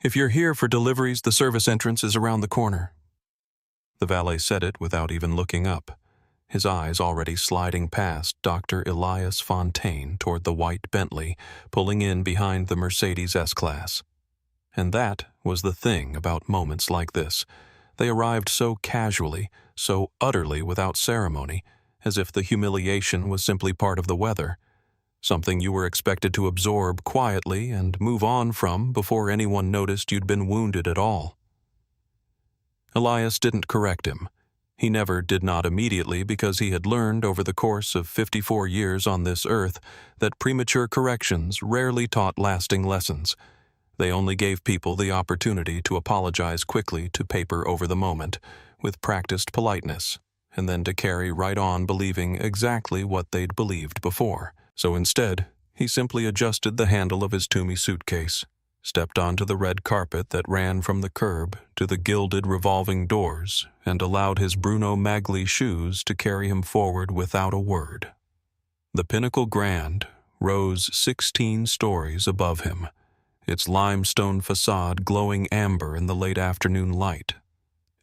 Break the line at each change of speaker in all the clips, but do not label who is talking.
If you're here for deliveries, the service entrance is around the corner. The valet said it without even looking up, his eyes already sliding past Dr. Elias Fontaine toward the white Bentley pulling in behind the Mercedes S-Class. And that was the thing about moments like this. They arrived so casually, so utterly without ceremony, as if the humiliation was simply part of the weather, something you were expected to absorb quietly and move on from before anyone noticed you'd been wounded at all. Elias didn't correct him. He never did not immediately because he had learned over the course of 54 years on this earth that premature corrections rarely taught lasting lessons. They only gave people the opportunity to apologize quickly to paper over the moment, with practiced politeness, and then to carry right on believing exactly what they'd believed before. So instead, he simply adjusted the handle of his Toomey suitcase, stepped onto the red carpet that ran from the curb to the gilded revolving doors, and allowed his Bruno Magli shoes to carry him forward without a word. The Pinnacle Grand rose 16 stories above him, its limestone facade glowing amber in the late afternoon light.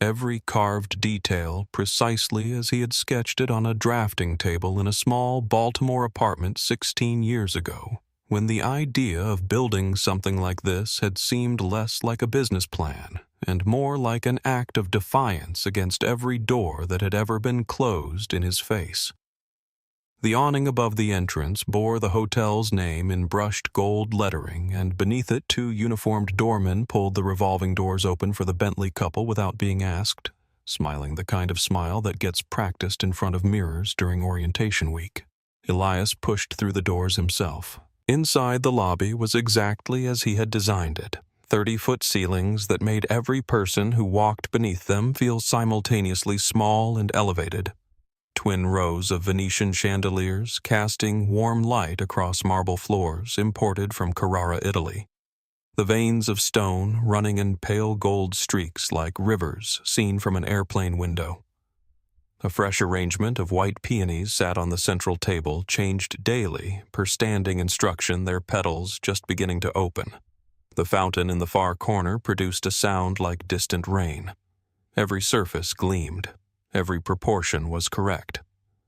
Every carved detail precisely as he had sketched it on a drafting table in a small Baltimore apartment 16 years ago, when the idea of building something like this had seemed less like a business plan and more like an act of defiance against every door that had ever been closed in his face. The awning above the entrance bore the hotel's name in brushed gold lettering, and beneath it 2 uniformed doormen pulled the revolving doors open for the Bentley couple without being asked, smiling the kind of smile that gets practiced in front of mirrors during orientation week. Elias pushed through the doors himself. Inside, the lobby was exactly as he had designed it, 30-foot ceilings that made every person who walked beneath them feel simultaneously small and elevated. Twin rows of Venetian chandeliers casting warm light across marble floors imported from Carrara, Italy. The veins of stone running in pale gold streaks like rivers seen from an airplane window. A fresh arrangement of white peonies sat on the central table, changed daily per standing instruction, their petals just beginning to open. The fountain in the far corner produced a sound like distant rain. Every surface gleamed. Every proportion was correct.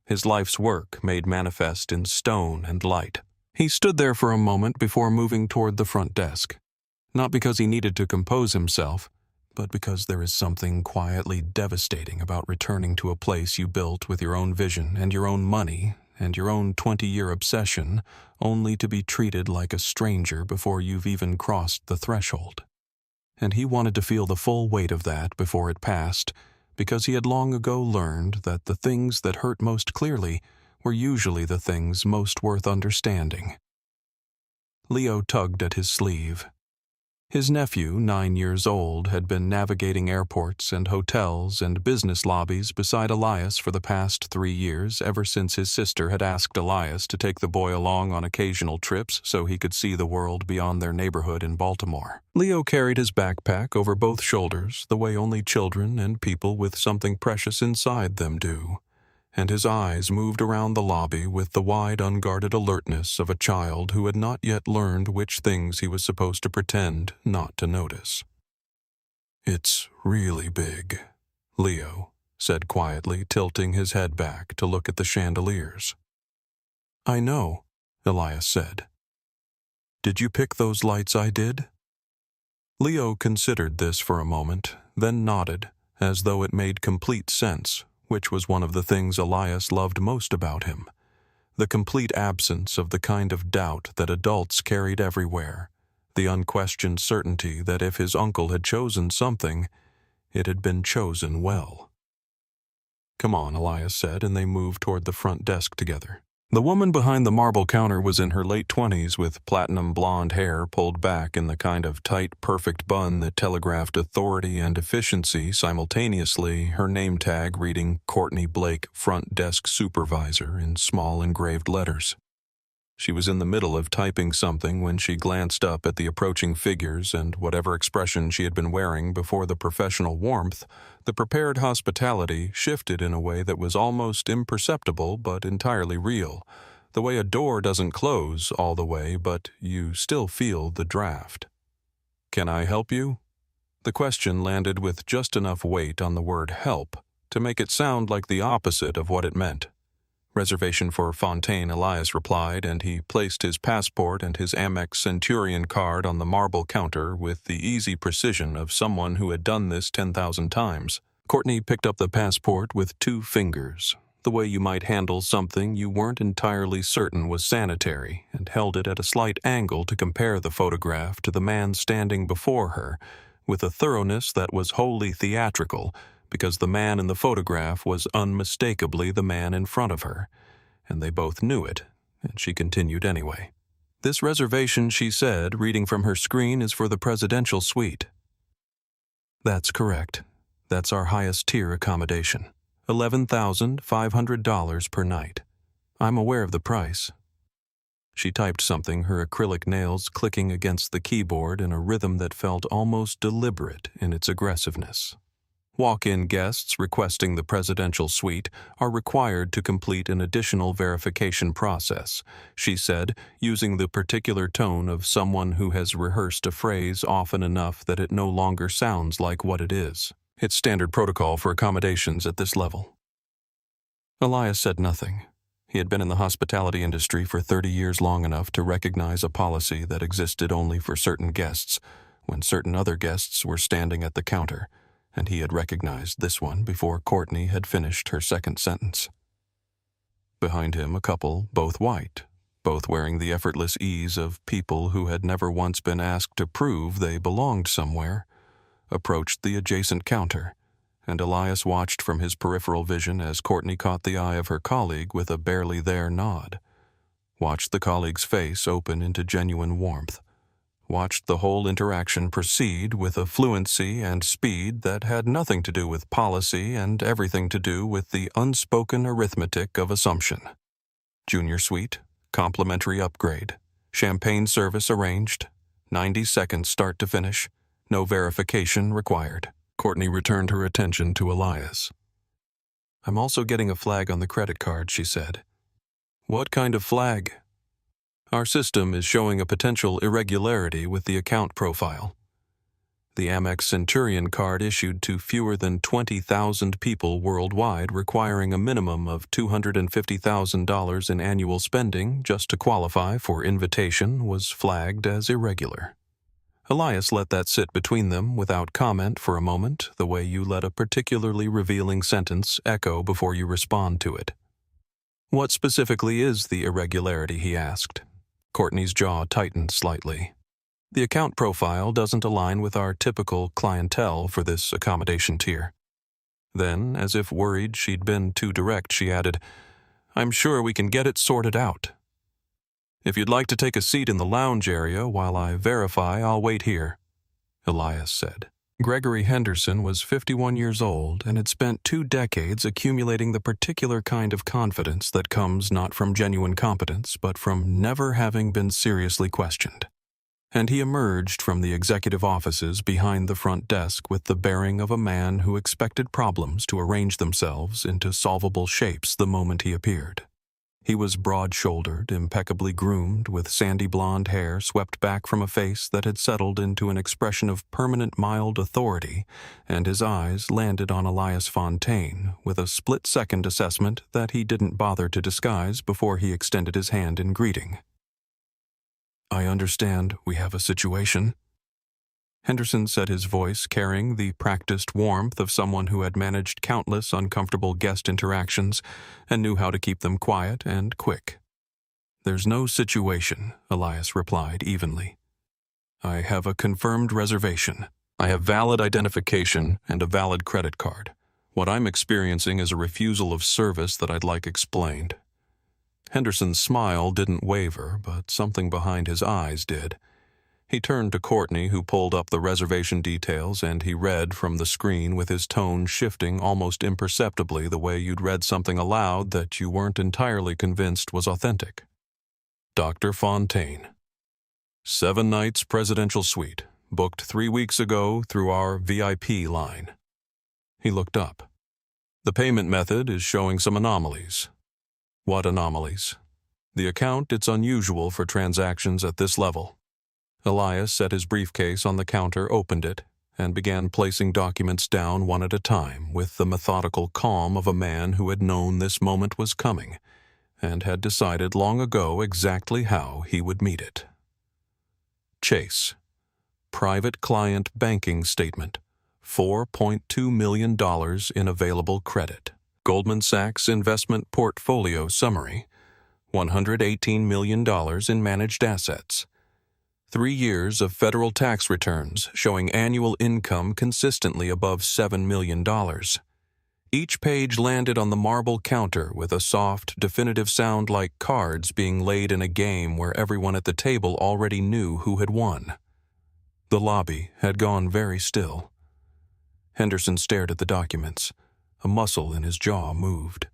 His life's work made manifest in stone and light. He stood there for a moment before moving toward the front desk. Not because he needed to compose himself, but because there is something quietly devastating about returning to a place you built with your own vision and your own money and your own 20-year obsession, only to be treated like a stranger before you've even crossed the threshold. And he wanted to feel the full weight of that before it passed, because he had long ago learned that the things that hurt most clearly were usually the things most worth understanding. Leo tugged at his sleeve. His nephew, 9 years old, had been navigating airports and hotels and business lobbies beside Elias for the past 3 years, ever since his sister had asked Elias to take the boy along on occasional trips so he could see the world beyond their neighborhood in Baltimore. Leo carried his backpack over both shoulders the way only children and people with something precious inside them do, and his eyes moved around the lobby with the wide, unguarded alertness of a child who had not yet learned which things he was supposed to pretend not to notice. "It's really big," Leo said quietly, tilting his head back to look at the chandeliers. "I know," Elias said. "Did you pick those lights I did?" Leo considered this for a moment, then nodded, as though it made complete sense, which was one of the things Elias loved most about him, the complete absence of the kind of doubt that adults carried everywhere, the unquestioned certainty that if his uncle had chosen something, it had been chosen well. "Come on," Elias said, and they moved toward the front desk together. The woman behind the marble counter was in her late 20s with platinum blonde hair pulled back in the kind of tight, perfect bun that telegraphed authority and efficiency simultaneously, her name tag reading Courtney Blake, front desk supervisor, in small engraved letters. She was in the middle of typing something when she glanced up at the approaching figures, and whatever expression she had been wearing before the professional warmth, the prepared hospitality shifted in a way that was almost imperceptible but entirely real, the way a door doesn't close all the way but you still feel the draft. Can I help you? The question landed with just enough weight on the word help to make it sound like the opposite of what it meant. Reservation for Fontaine, Elias replied, and he placed his passport and his Amex Centurion card on the marble counter with the easy precision of someone who had done this 10,000 times. Courtney picked up the passport with 2 fingers, the way you might handle something you weren't entirely certain was sanitary, and held it at a slight angle to compare the photograph to the man standing before her, with a thoroughness that was wholly theatrical, because the man in the photograph was unmistakably the man in front of her, and they both knew it, and she continued anyway. This reservation, she said, reading from her screen, is for the presidential suite. That's correct. That's our highest tier accommodation. $11,500 per night. I'm aware of the price. She typed something, her acrylic nails clicking against the keyboard in a rhythm that felt almost deliberate in its aggressiveness. Walk-in guests requesting the presidential suite are required to complete an additional verification process, she said, using the particular tone of someone who has rehearsed a phrase often enough that it no longer sounds like what it is. It's standard protocol for accommodations at this level. Elias said nothing. He had been in the hospitality industry for 30 years, long enough to recognize a policy that existed only for certain guests, when certain other guests were standing at the counter, and he had recognized this one before Courtney had finished her second sentence. Behind him, a couple, both white, both wearing the effortless ease of people who had never once been asked to prove they belonged somewhere, approached the adjacent counter, and Elias watched from his peripheral vision as Courtney caught the eye of her colleague with a barely there nod, watched the colleague's face open into genuine warmth, watched the whole interaction proceed with a fluency and speed that had nothing to do with policy and everything to do with the unspoken arithmetic of assumption. Junior suite, complimentary upgrade, champagne service arranged, 90 seconds start to finish, no verification required. Courtney returned her attention to Elias. I'm also getting a flag on the credit card, she said. What kind of flag? Our system is showing a potential irregularity with the account profile. The Amex Centurion card issued to fewer than 20,000 people worldwide, requiring a minimum of $250,000 in annual spending just to qualify for invitation, was flagged as irregular. Elias let that sit between them without comment for a moment, the way you let a particularly revealing sentence echo before you respond to it. What specifically is the irregularity, he asked. Courtney's jaw tightened slightly. The account profile doesn't align with our typical clientele for this accommodation tier. Then, as if worried she'd been too direct, she added, I'm sure we can get it sorted out. If you'd like to take a seat in the lounge area while I verify, I'll wait here, Elias said. Gregory Henderson was 51 years old and had spent 2 decades accumulating the particular kind of confidence that comes not from genuine competence, but from never having been seriously questioned. And he emerged from the executive offices behind the front desk with the bearing of a man who expected problems to arrange themselves into solvable shapes the moment he appeared. He was broad-shouldered, impeccably groomed, with sandy blonde hair swept back from a face that had settled into an expression of permanent mild authority, and his eyes landed on Elias Fontaine with a split-second assessment that he didn't bother to disguise before he extended his hand in greeting. I understand we have a situation, Henderson said, his voice carrying the practiced warmth of someone who had managed countless uncomfortable guest interactions and knew how to keep them quiet and quick. There's no situation, Elias replied evenly. I have a confirmed reservation. I have valid identification and a valid credit card. What I'm experiencing is a refusal of service that I'd like explained. Henderson's smile didn't waver, but something behind his eyes did. He turned to Courtney, who pulled up the reservation details, and he read from the screen with his tone shifting almost imperceptibly the way you'd read something aloud that you weren't entirely convinced was authentic. Dr. Fontaine. 7 nights presidential suite, booked 3 weeks ago through our VIP line. He looked up. The payment method is showing some anomalies. What anomalies? The account, it's unusual for transactions at this level. Elias set his briefcase on the counter, opened it, and began placing documents down one at a time with the methodical calm of a man who had known this moment was coming and had decided long ago exactly how he would meet it. Chase. Private client banking statement. $4.2 million in available credit. Goldman Sachs investment portfolio summary. $118 million in managed assets. 3 years of federal tax returns showing annual income consistently above $7 million. Each page landed on the marble counter with a soft, definitive sound like cards being laid in a game where everyone at the table already knew who had won. The lobby had gone very still. Henderson stared at the documents. A muscle in his jaw moved.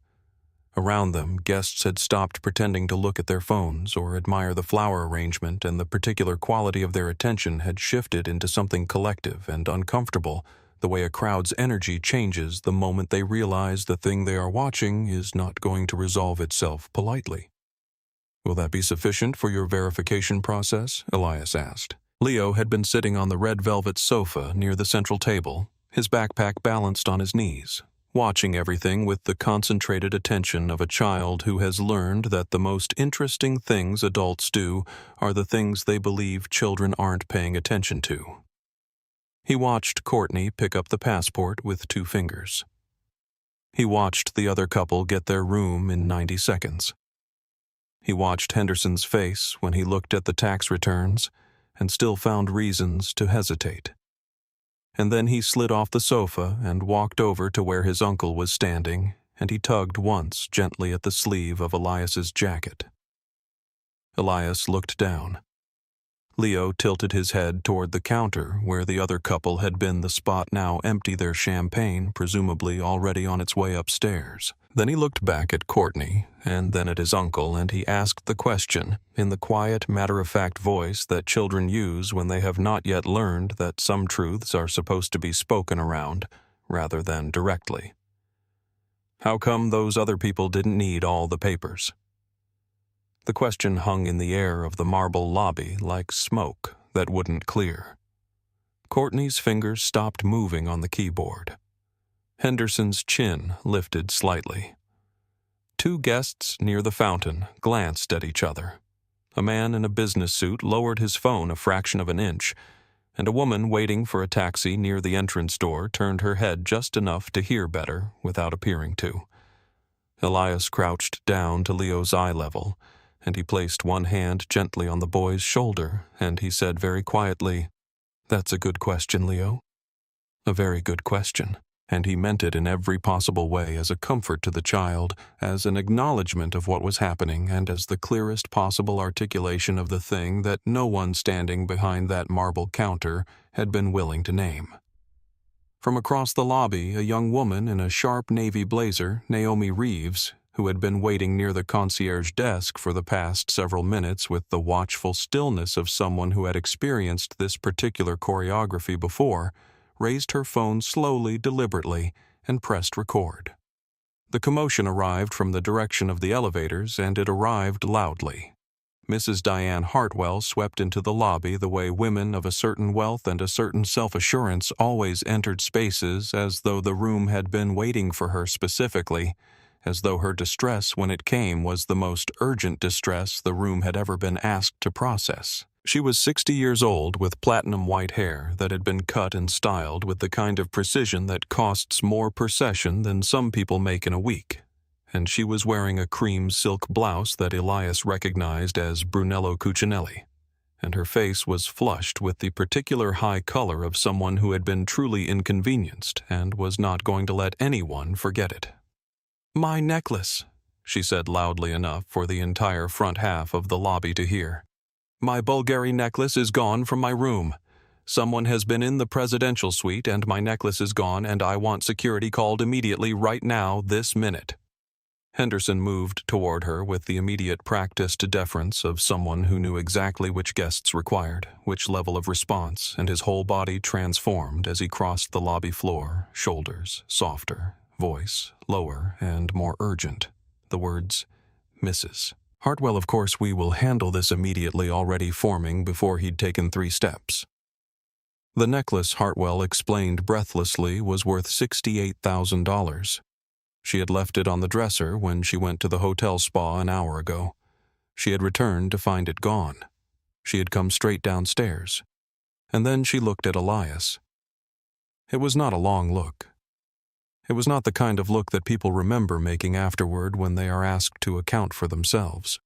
Around them, guests had stopped pretending to look at their phones or admire the flower arrangement, and the particular quality of their attention had shifted into something collective and uncomfortable, the way a crowd's energy changes the moment they realize the thing they are watching is not going to resolve itself politely. "Will that be sufficient for your verification process?" Elias asked. Leo had been sitting on the red velvet sofa near the central table, his backpack balanced on his knees, watching everything with the concentrated attention of a child who has learned that the most interesting things adults do are the things they believe children aren't paying attention to. He watched Courtney pick up the passport with 2 fingers. He watched the other couple get their room in 90 seconds. He watched Henderson's face when he looked at the tax returns and still found reasons to hesitate. And then he slid off the sofa and walked over to where his uncle was standing, and he tugged once gently at the sleeve of Elias's jacket. Elias looked down. Leo tilted his head toward the counter where the other couple had been the spot now empty their champagne, presumably already on its way upstairs. Then he looked back at Courtney, and then at his uncle, and he asked the question in the quiet, matter-of-fact voice that children use when they have not yet learned that some truths are supposed to be spoken around, rather than directly. "How come those other people didn't need all the papers?" The question hung in the air of the marble lobby like smoke that wouldn't clear. Courtney's fingers stopped moving on the keyboard. Henderson's chin lifted slightly. 2 guests near the fountain glanced at each other. A man in a business suit lowered his phone a fraction of an inch, and a woman waiting for a taxi near the entrance door turned her head just enough to hear better without appearing to. Elias crouched down to Leo's eye level, and he placed one hand gently on the boy's shoulder, and he said very quietly, "That's a good question, Leo. A very good question." And he meant it in every possible way as a comfort to the child, as an acknowledgement of what was happening, and as the clearest possible articulation of the thing that no one standing behind that marble counter had been willing to name. From across the lobby, a young woman in a sharp navy blazer, Naomi Reeves, who had been waiting near the concierge desk for the past several minutes with the watchful stillness of someone who had experienced this particular choreography before, raised her phone slowly, deliberately, and pressed record. The commotion arrived from the direction of the elevators, and it arrived loudly. Mrs. Diane Hartwell swept into the lobby the way women of a certain wealth and a certain self-assurance always entered spaces, as though the room had been waiting for her specifically, as though her distress when it came was the most urgent distress the room had ever been asked to process. She was 60 years old with platinum white hair that had been cut and styled with the kind of precision that costs more per session than some people make in a week, and she was wearing a cream silk blouse that Elias recognized as Brunello Cucinelli, and her face was flushed with the particular high color of someone who had been truly inconvenienced and was not going to let anyone forget it. "My necklace," she said loudly enough for the entire front half of the lobby to hear. "My Bulgari necklace is gone from my room. Someone has been in the presidential suite and my necklace is gone, and I want security called immediately right now, this minute." Henderson moved toward her with the immediate practiced deference of someone who knew exactly which guests required, which level of response, and his whole body transformed as he crossed the lobby floor, shoulders softer, voice lower and more urgent. The words, "Mrs. Hartwell, of course, we will handle this immediately, already forming before he'd taken 3 steps. The necklace, Hartwell explained breathlessly, was worth $68,000. She had left it on the dresser when she went to the hotel spa an hour ago. She had returned to find it gone. She had come straight downstairs. And then she looked at Elias. It was not a long look. It was not the kind of look that people remember making afterward when they are asked to account for themselves.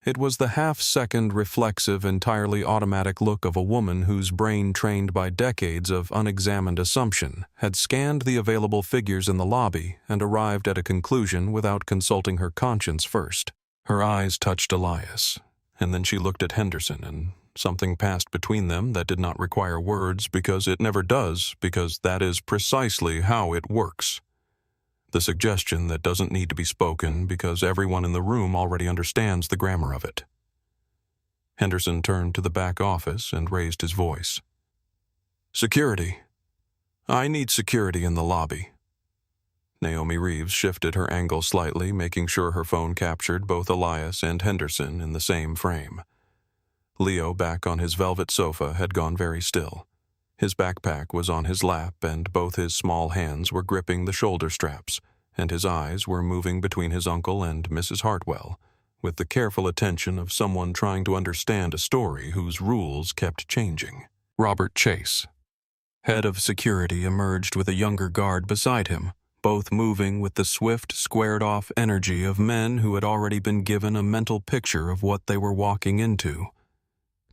It was the half-second, reflexive, entirely automatic look of a woman whose brain, trained by decades of unexamined assumption, had scanned the available figures in the lobby and arrived at a conclusion without consulting her conscience first. Her eyes touched Elias, and then she looked at Henderson, and something passed between them that did not require words, because it never does, because that is precisely how it works. The suggestion that doesn't need to be spoken because everyone in the room already understands the grammar of it. Henderson turned to the back office and raised his voice. "Security. I need security in the lobby." Naomi Reeves shifted her angle slightly, making sure her phone captured both Elias and Henderson in the same frame. Leo, back on his velvet sofa, had gone very still. His backpack was on his lap, and both his small hands were gripping the shoulder straps, and his eyes were moving between his uncle and Mrs. Hartwell, with the careful attention of someone trying to understand a story whose rules kept changing. Robert Chase, head of security, emerged with a younger guard beside him, both moving with the swift, squared-off energy of men who had already been given a mental picture of what they were walking into.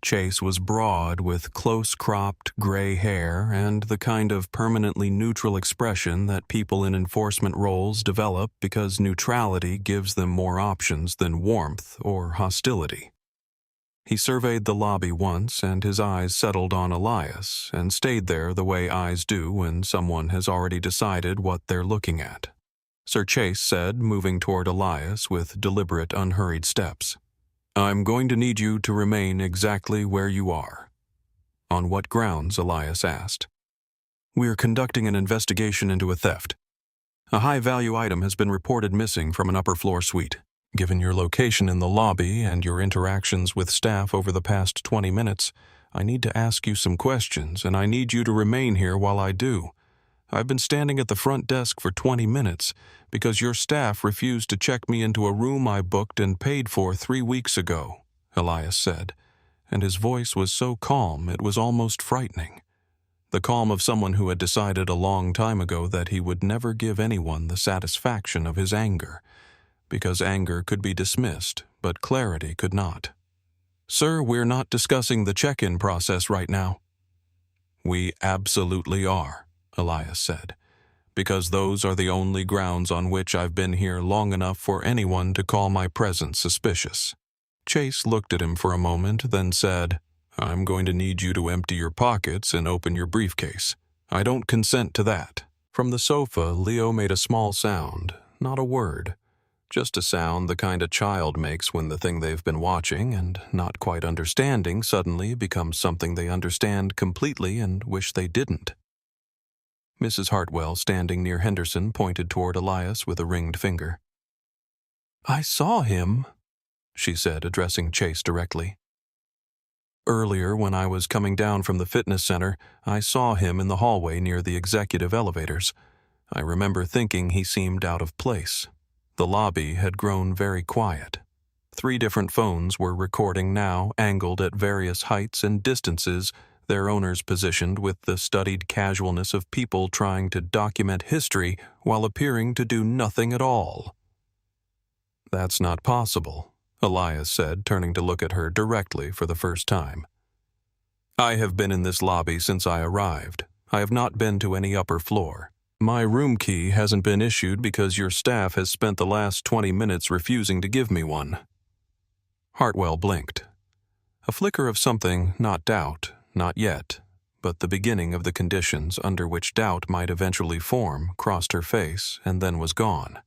Chase was broad, with close-cropped gray hair and the kind of permanently neutral expression that people in enforcement roles develop because neutrality gives them more options than warmth or hostility. He surveyed the lobby once, and his eyes settled on Elias and stayed there the way eyes do when someone has already decided what they're looking at. Sir Chase said, moving toward Elias with deliberate, unhurried steps, "I'm going to need you to remain exactly where you are." "On what grounds?" Elias asked. "We're conducting an investigation into a theft. A high-value item has been reported missing from an upper-floor suite. Given your location in the lobby and your interactions with staff over the past 20 minutes, I need to ask you some questions, and I need you to remain here while I do. I've been standing at the front desk for 20 minutes because your staff refused to check me into a room I booked and paid for 3 weeks ago," Elias said, and his voice was so calm it was almost frightening. The calm of someone who had decided a long time ago that he would never give anyone the satisfaction of his anger, because anger could be dismissed, but clarity could not. "Sir, we're not discussing the check-in process right now." "We absolutely are," Elias said, "because those are the only grounds on which I've been here long enough for anyone to call my presence suspicious." Chase looked at him for a moment, then said, "I'm going to need you to empty your pockets and open your briefcase. I don't consent to that." From the sofa, Leo made a small sound, not a word, just a sound the kind a child makes when the thing they've been watching and not quite understanding suddenly becomes something they understand completely and wish they didn't. Mrs. Hartwell, standing near Henderson, pointed toward Elias with a ringed finger. "I saw him," she said, addressing Chase directly. "Earlier, when I was coming down from the fitness center, I saw him in the hallway near the executive elevators. I remember thinking he seemed out of place." The lobby had grown very quiet. 3 different phones were recording now, angled at various heights and distances, their owners positioned with the studied casualness of people trying to document history while appearing to do nothing at all. "That's not possible," Elias said, turning to look at her directly for the first time. "I have been in this lobby since I arrived. I have not been to any upper floor. My room key hasn't been issued because your staff has spent the last 20 minutes refusing to give me one." Hartwell blinked. A flicker of something, not doubt, not yet, but the beginning of the conditions under which doubt might eventually form, crossed her face and then was gone.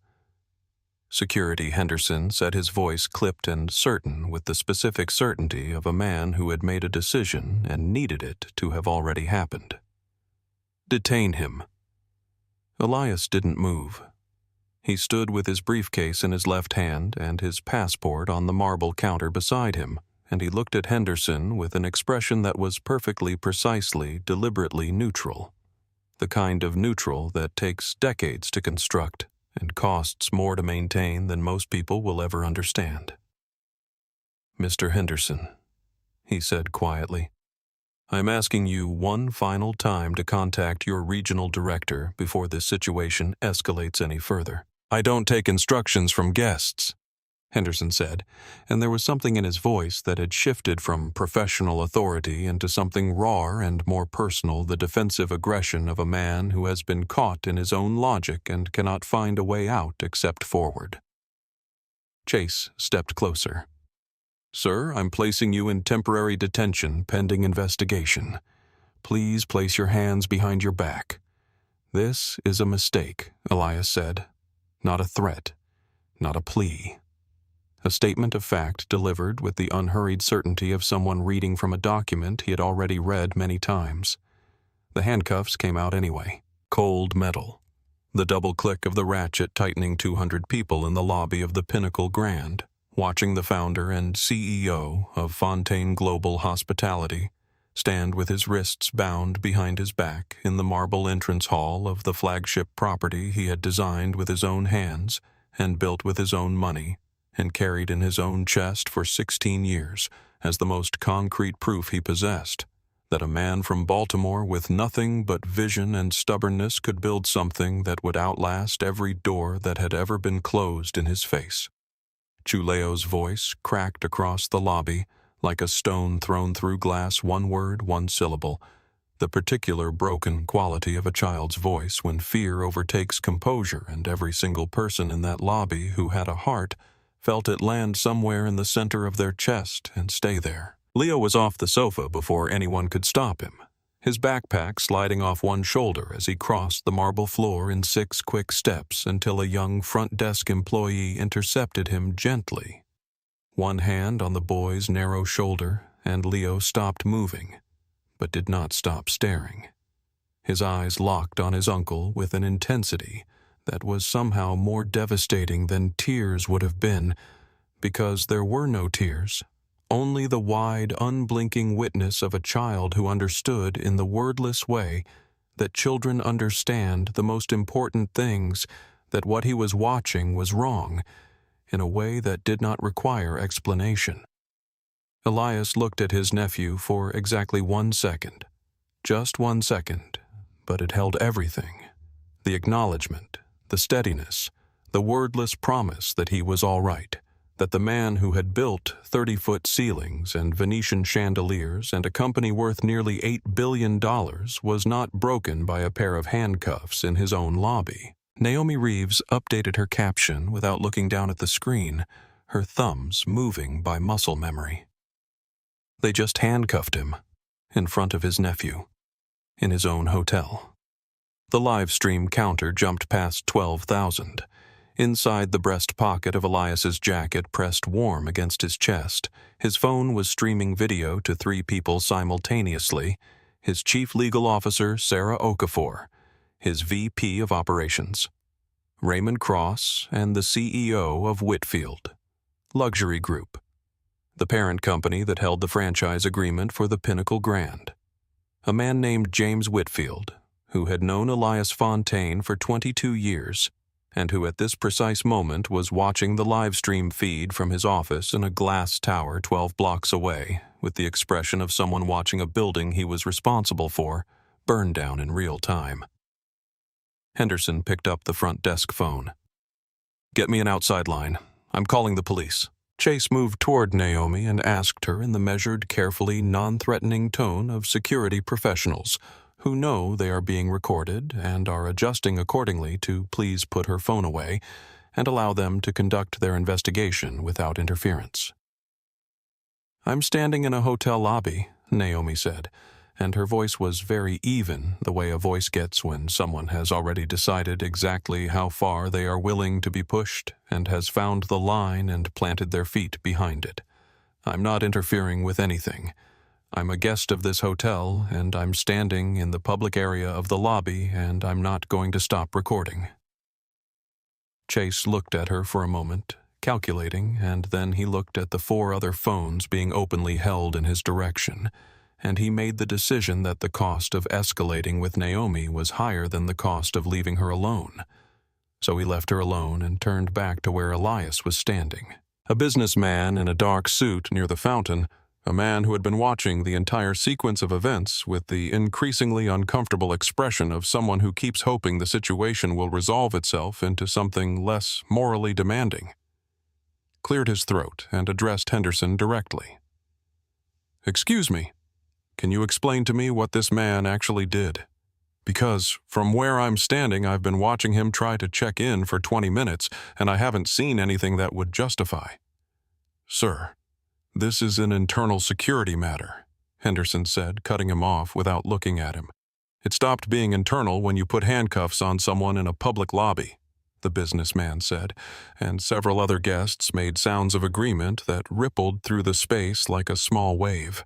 Security Henderson said, his voice clipped and certain with the specific certainty of a man who had made a decision and needed it to have already happened. "Detain him." Elias didn't move. He stood with his briefcase in his left hand and his passport on the marble counter beside him, and he looked at Henderson with an expression that was perfectly precisely, deliberately neutral. The kind of neutral that takes decades to construct and costs more to maintain than most people will ever understand. "Mr. Henderson," he said quietly, "I'm asking you one final time to contact your regional director before this situation escalates any further." "I don't take instructions from guests," Henderson said, and there was something in his voice that had shifted from professional authority into something rawer and more personal, the defensive aggression of a man who has been caught in his own logic and cannot find a way out except forward. Chase stepped closer. "Sir, I'm placing you in temporary detention pending investigation. Please place your hands behind your back." "This is a mistake," Elias said. "Not a threat, not a plea." A statement of fact delivered with the unhurried certainty of someone reading from a document he had already read many times. The handcuffs came out anyway. Cold metal. The double click of the ratchet tightening 200 people in the lobby of the Pinnacle Grand, watching the founder and CEO of Fontaine Global Hospitality stand with his wrists bound behind his back in the marble entrance hall of the flagship property he had designed with his own hands and built with his own money and carried in his own chest for 16 years as the most concrete proof he possessed that a man from Baltimore with nothing but vision and stubbornness could build something that would outlast every door that had ever been closed in his face. Chuleo's voice cracked across the lobby like a stone thrown through glass, one word, one syllable, the particular broken quality of a child's voice when fear overtakes composure, and every single person in that lobby who had a heart felt it land somewhere in the center of their chest and stay there. Leo was off the sofa before anyone could stop him, his backpack sliding off one shoulder as he crossed the marble floor in 6 quick steps until a young front desk employee intercepted him gently. One hand on the boy's narrow shoulder, and Leo stopped moving, but did not stop staring. His eyes locked on his uncle with an intensity that was somehow more devastating than tears would have been, because there were no tears, only the wide, unblinking witness of a child who understood in the wordless way that children understand the most important things, that what he was watching was wrong, in a way that did not require explanation. Elias looked at his nephew for exactly 1 second. Just 1 second, but it held everything. The acknowledgement, the steadiness, the wordless promise that he was all right, that the man who had built 30-foot ceilings and Venetian chandeliers and a company worth nearly $8 billion was not broken by a pair of handcuffs in his own lobby. Naomi Reeves updated her caption without looking down at the screen, her thumbs moving by muscle memory. They just handcuffed him, in front of his nephew, in his own hotel. The live stream counter jumped past 12,000. Inside the breast pocket of Elias's jacket pressed warm against his chest, his phone was streaming video to 3 people simultaneously: his chief legal officer, Sarah Okafor, his VP of operations, Raymond Cross, and the CEO of Whitfield Luxury Group, the parent company that held the franchise agreement for the Pinnacle Grand. A man named James Whitfield, who had known Elias Fontaine for 22 years, and who at this precise moment was watching the live stream feed from his office in a glass tower 12 blocks away, with the expression of someone watching a building he was responsible for burn down in real time. Henderson picked up the front desk phone. "Get me an outside line. I'm calling the police." Chase moved toward Naomi and asked her in the measured, carefully non-threatening tone of security professionals who know they are being recorded and are adjusting accordingly to please put her phone away and allow them to conduct their investigation without interference. "I'm standing in a hotel lobby," Naomi said, and her voice was very even, the way a voice gets when someone has already decided exactly how far they are willing to be pushed and has found the line and planted their feet behind it. "I'm not interfering with anything. I'm a guest of this hotel, and I'm standing in the public area of the lobby, and I'm not going to stop recording." Chase looked at her for a moment, calculating, and then he looked at the 4 other phones being openly held in his direction, and he made the decision that the cost of escalating with Naomi was higher than the cost of leaving her alone. So he left her alone and turned back to where Elias was standing. A businessman in a dark suit near the fountain, a man who had been watching the entire sequence of events with the increasingly uncomfortable expression of someone who keeps hoping the situation will resolve itself into something less morally demanding, cleared his throat and addressed Henderson directly. "Excuse me, can you explain to me what this man actually did? Because from where I'm standing, I've been watching him try to check in for 20 minutes, and I haven't seen anything that would justify." "Sir, this is an internal security matter," Henderson said, cutting him off without looking at him. "It stopped being internal when you put handcuffs on someone in a public lobby," the businessman said, and several other guests made sounds of agreement that rippled through the space like a small wave.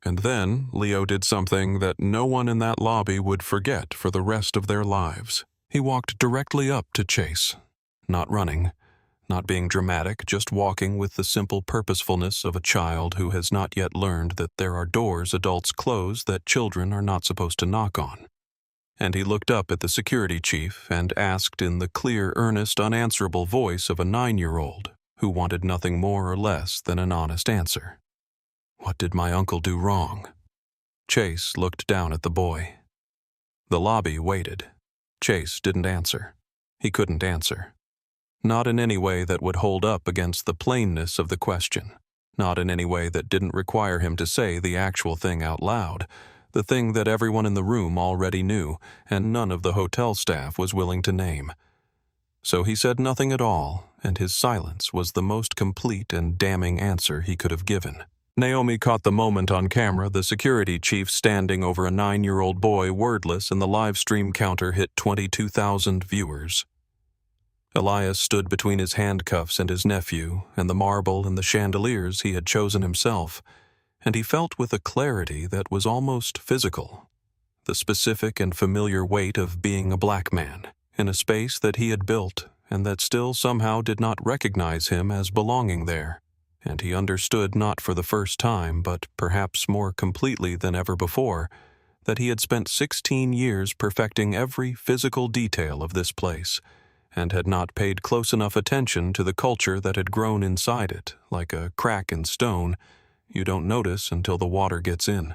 And then Leo did something that no one in that lobby would forget for the rest of their lives. He walked directly up to Chase, not running, not being dramatic, just walking with the simple purposefulness of a child who has not yet learned that there are doors adults close that children are not supposed to knock on. And he looked up at the security chief and asked in the clear, earnest, unanswerable voice of a 9-year-old who wanted nothing more or less than an honest answer. "What did my uncle do wrong?" Chase looked down at the boy. The lobby waited. Chase didn't answer. He couldn't answer. Not in any way that would hold up against the plainness of the question. Not in any way that didn't require him to say the actual thing out loud, the thing that everyone in the room already knew and none of the hotel staff was willing to name. So he said nothing at all, and his silence was the most complete and damning answer he could have given. Naomi caught the moment on camera, the security chief standing over a 9-year-old boy wordless, and the live stream counter hit 22,000 viewers. Elias stood between his handcuffs and his nephew, and the marble and the chandeliers he had chosen himself, and he felt with a clarity that was almost physical, the specific and familiar weight of being a black man, in a space that he had built and that still somehow did not recognize him as belonging there. And he understood not for the first time, but perhaps more completely than ever before, that he had spent 16 years perfecting every physical detail of this place, and had not paid close enough attention to the culture that had grown inside it, like a crack in stone you don't notice until the water gets in.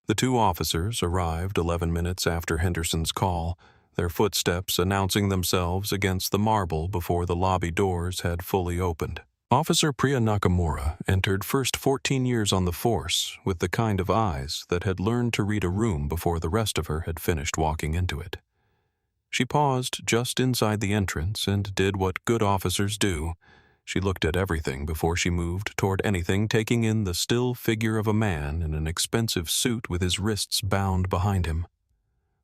The 2 officers arrived 11 minutes after Henderson's call, their footsteps announcing themselves against the marble before the lobby doors had fully opened. Officer Priya Nakamura entered first 14 years on the force with the kind of eyes that had learned to read a room before the rest of her had finished walking into it. She paused just inside the entrance and did what good officers do. She looked at everything before she moved toward anything, taking in the still figure of a man in an expensive suit with his wrists bound behind him.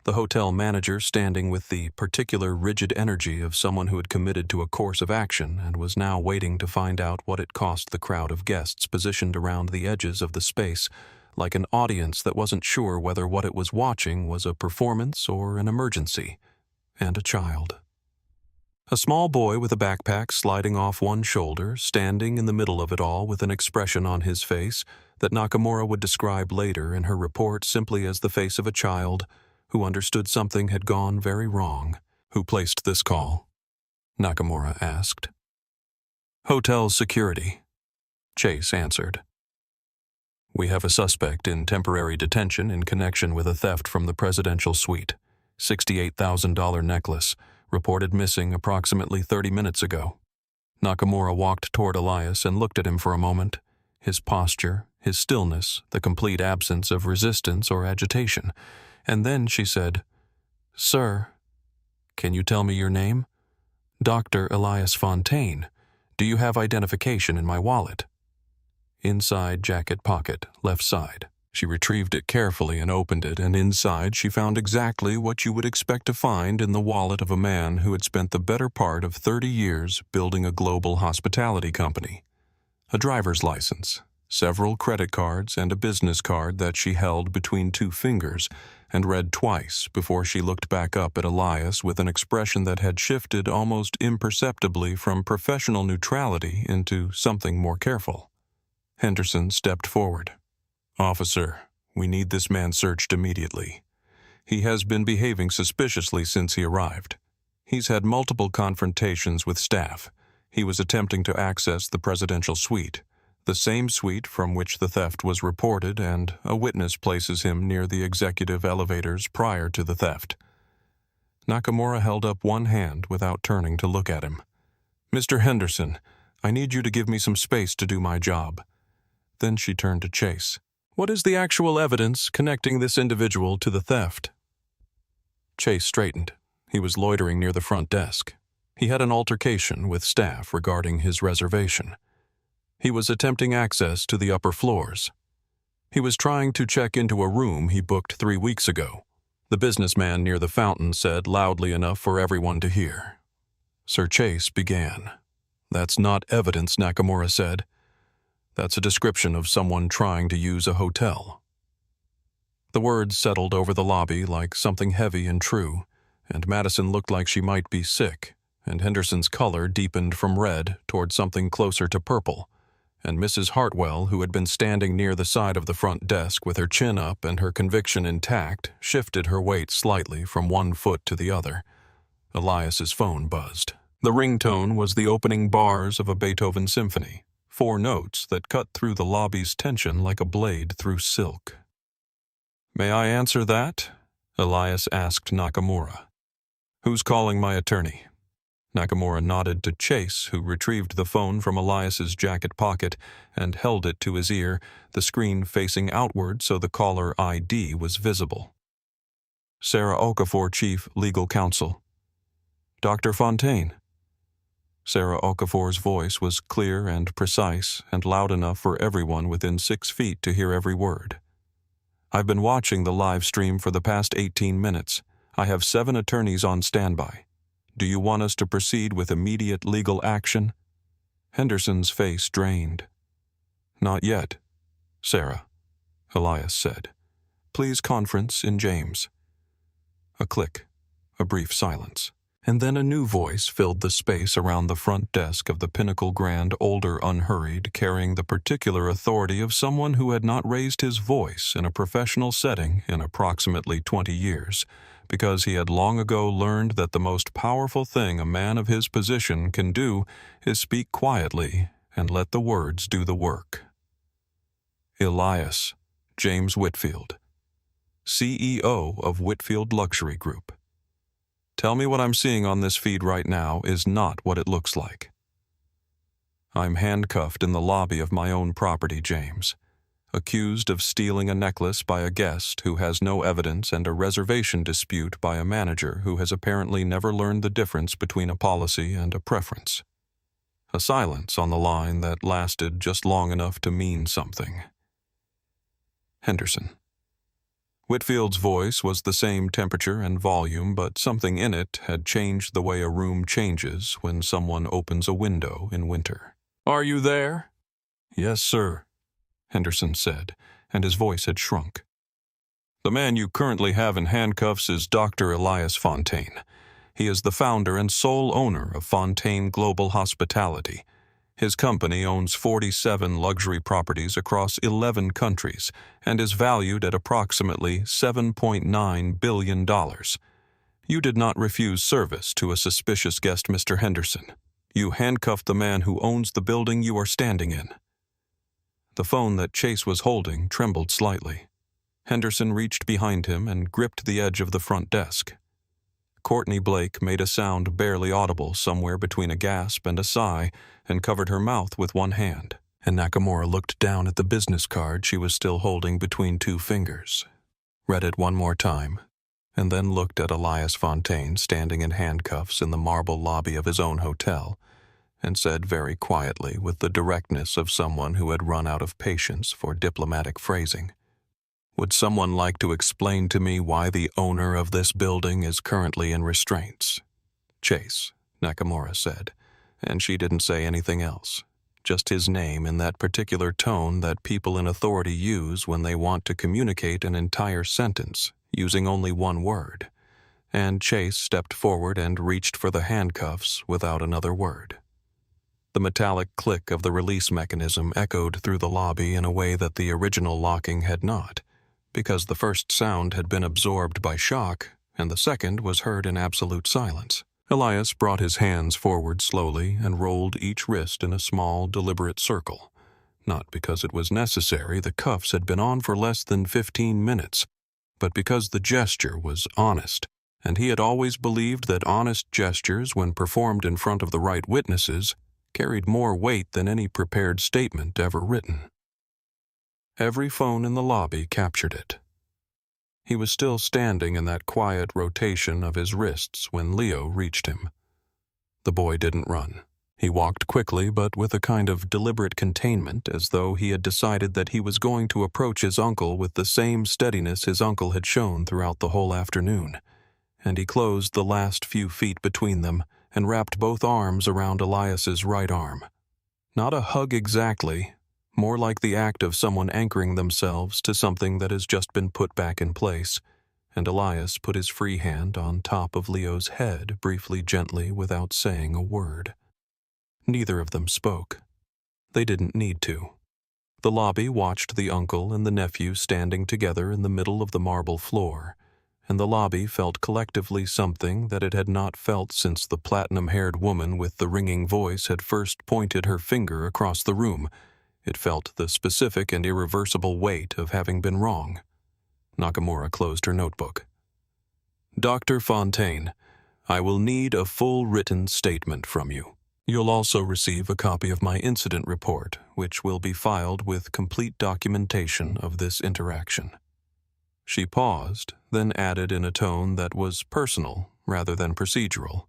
The hotel manager standing with the particular rigid energy of someone who had committed to a course of action and was now waiting to find out what it cost the crowd of guests positioned around the edges of the space, like an audience that wasn't sure whether what it was watching was a performance or an emergency, and a child. A small boy with a backpack sliding off one shoulder, standing in the middle of it all with an expression on his face that Nakamura would describe later in her report simply as the face of a child who understood something had gone very wrong. "Who placed this call?" Nakamura asked. "Hotel security," Chase answered. "We have a suspect in temporary detention in connection with a theft from the presidential suite. $68,000 necklace, reported missing approximately 30 minutes ago." Nakamura walked toward Elias and looked at him for a moment, his posture, his stillness, the complete absence of resistance or agitation. And then she said, "Sir, can you tell me your name?" "Dr. Elias Fontaine. Do you have identification in my wallet?" "Inside jacket pocket, left side." She retrieved it carefully and opened it, and inside she found exactly what you would expect to find in the wallet of a man who had spent the better part of 30 years building a global hospitality company. A driver's license, several credit cards, and a business card that she held between two fingers and read twice before she looked back up at Elias with an expression that had shifted almost imperceptibly from professional neutrality into something more careful. Henderson stepped forward. "Officer, we need this man searched immediately. He has been behaving suspiciously since he arrived. He's had multiple confrontations with staff. He was attempting to access the presidential suite, the same suite from which the theft was reported, and a witness places him near the executive elevators prior to the theft." Nakamura held up one hand without turning to look at him. "Mr. Henderson, I need you to give me some space to do my job." Then she turned to Chase. "What is the actual evidence connecting this individual to the theft?" Chase straightened. He was loitering near the front desk. He had an altercation with staff regarding his reservation. He was attempting access to the upper floors. He was trying to check into a room he booked 3 weeks ago. The businessman near the fountain said loudly enough for everyone to hear. Sir Chase began. "That's not evidence," Nakamura said. "That's a description of someone trying to use a hotel." The words settled over the lobby like something heavy and true, and Madison looked like she might be sick, and Henderson's color deepened from red toward something closer to purple, and Mrs. Hartwell, who had been standing near the side of the front desk with her chin up and her conviction intact, shifted her weight slightly from one foot to the other. Elias's phone buzzed. The ringtone was the opening bars of a Beethoven symphony, 4 notes that cut through the lobby's tension like a blade through silk. "May I answer that?" Elias asked Nakamura. "Who's calling my attorney?" Nakamura nodded to Chase, who retrieved the phone from Elias's jacket pocket and held it to his ear, the screen facing outward so the caller ID was visible. "Sarah Okafor, Chief Legal Counsel." "Dr. Fontaine." Sarah Okafor's voice was clear and precise and loud enough for everyone within 6 feet to hear every word. "I've been watching the live stream for the past 18 minutes. I have 7 attorneys on standby. Do you want us to proceed with immediate legal action?" Henderson's face drained. "Not yet, Sarah," Elias said. "Please conference in James." A click, a brief silence, and then a new voice filled the space around the front desk of the Pinnacle Grand Older Unhurried, carrying the particular authority of someone who had not raised his voice in a professional setting in approximately 20 years, because he had long ago learned that the most powerful thing a man of his position can do is speak quietly and let the words do the work. Elias James Whitfield, CEO of Whitfield Luxury Group. Tell me what I'm seeing on this feed right now is not what it looks like. I'm handcuffed in the lobby of my own property, James, accused of stealing a necklace by a guest who has no evidence and a reservation dispute by a manager who has apparently never learned the difference between a policy and a preference. A silence on the line that lasted just long enough to mean something. Henderson. Whitfield's voice was the same temperature and volume, but something in it had changed the way a room changes when someone opens a window in winter. "Are you there?" "Yes, sir," Henderson said, and his voice had shrunk. "The man you currently have in handcuffs is Dr. Elias Fontaine. He is the founder and sole owner of Fontaine Global Hospitality. His company owns 47 luxury properties across 11 countries and is valued at approximately $7.9 billion. You did not refuse service to a suspicious guest, Mr. Henderson. You handcuffed the man who owns the building you are standing in." The phone that Chase was holding trembled slightly. Henderson reached behind him and gripped the edge of the front desk. Courtney Blake made a sound barely audible somewhere between a gasp and a sigh and covered her mouth with one hand, and Nakamura looked down at the business card she was still holding between 2 fingers, read it one more time, and then looked at Elias Fontaine standing in handcuffs in the marble lobby of his own hotel, and said very quietly with the directness of someone who had run out of patience for diplomatic phrasing, "Would someone like to explain to me why the owner of this building is currently in restraints?" "Chase," Nakamura said, and she didn't say anything else, just his name in that particular tone that people in authority use when they want to communicate an entire sentence, using only one word. And Chase stepped forward and reached for the handcuffs without another word. The metallic click of the release mechanism echoed through the lobby in a way that the original locking had not, because the first sound had been absorbed by shock, and the second was heard in absolute silence. Elias brought his hands forward slowly and rolled each wrist in a small, deliberate circle. Not because it was necessary, the cuffs had been on for less than 15 minutes, but because the gesture was honest, and he had always believed that honest gestures, when performed in front of the right witnesses, carried more weight than any prepared statement ever written. Every phone in the lobby captured it. He was still standing in that quiet rotation of his wrists when Leo reached him. The boy didn't run. He walked quickly, but with a kind of deliberate containment, as though he had decided that he was going to approach his uncle with the same steadiness his uncle had shown throughout the whole afternoon. And he closed the last few feet between them and wrapped both arms around Elias's right arm. Not a hug exactly, more like the act of someone anchoring themselves to something that has just been put back in place, and Elias put his free hand on top of Leo's head briefly, gently, without saying a word. Neither of them spoke. They didn't need to. The lobby watched the uncle and the nephew standing together in the middle of the marble floor, and the lobby felt collectively something that it had not felt since the platinum-haired woman with the ringing voice had first pointed her finger across the room. It felt the specific and irreversible weight of having been wrong. Nakamura closed her notebook. Dr. Fontaine, I will need a full written statement from you. You'll also receive a copy of my incident report, which will be filed with complete documentation of this interaction. She paused, then added in a tone that was personal rather than procedural.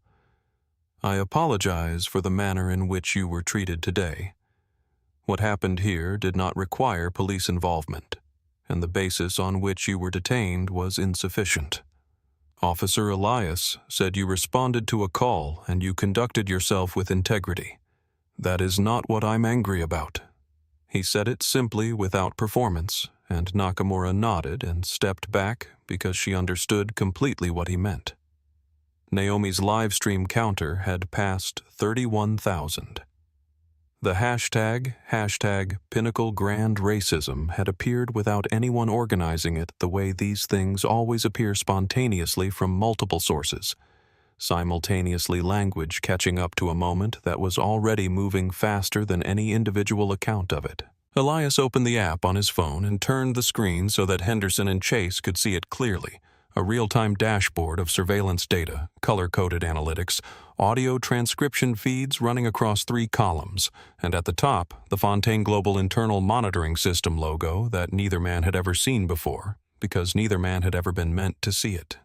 I apologize for the manner in which you were treated today. What happened here did not require police involvement, and the basis on which you were detained was insufficient. Officer Elias said you responded to a call and you conducted yourself with integrity. That is not what I'm angry about. He said it simply without performance, and Nakamura nodded and stepped back because she understood completely what he meant. Naomi's live stream counter had passed 31,000. The hashtag Pinnacle Grand Racism had appeared without anyone organizing it the way these things always appear spontaneously from multiple sources, simultaneously language catching up to a moment that was already moving faster than any individual account of it. Elias opened the app on his phone and turned the screen so that Henderson and Chase could see it clearly, a real-time dashboard of surveillance data, color-coded analytics, audio transcription feeds running across 3 columns, and at the top, the Fontaine Global Internal Monitoring System logo that neither man had ever seen before, because neither man had ever been meant to see it.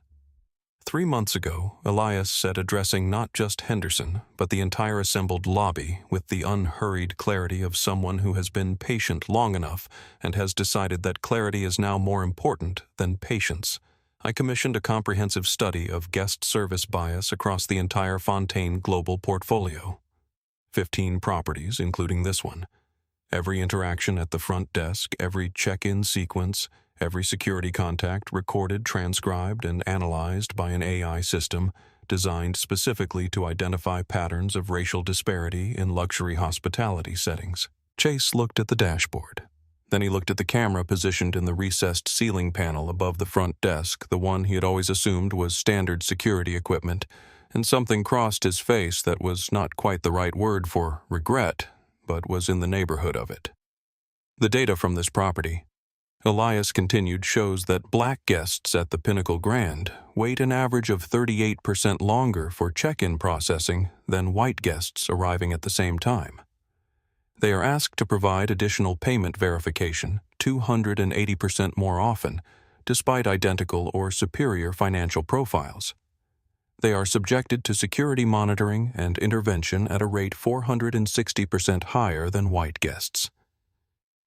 3 months ago, Elias said, addressing not just Henderson, but the entire assembled lobby with the unhurried clarity of someone who has been patient long enough and has decided that clarity is now more important than patience. I commissioned a comprehensive study of guest service bias across the entire Fontaine global portfolio. 15 properties, including this one. Every interaction at the front desk, every check-in sequence, every security contact recorded, transcribed, and analyzed by an AI system designed specifically to identify patterns of racial disparity in luxury hospitality settings. Chase looked at the dashboard. Then he looked at the camera positioned in the recessed ceiling panel above the front desk, the one he had always assumed was standard security equipment, and something crossed his face that was not quite the right word for regret, but was in the neighborhood of it. The data from this property, Elias continued, shows that black guests at the Pinnacle Grand wait an average of 38% longer for check-in processing than white guests arriving at the same time. They are asked to provide additional payment verification 280% more often, despite identical or superior financial profiles. They are subjected to security monitoring and intervention at a rate 460% higher than white guests.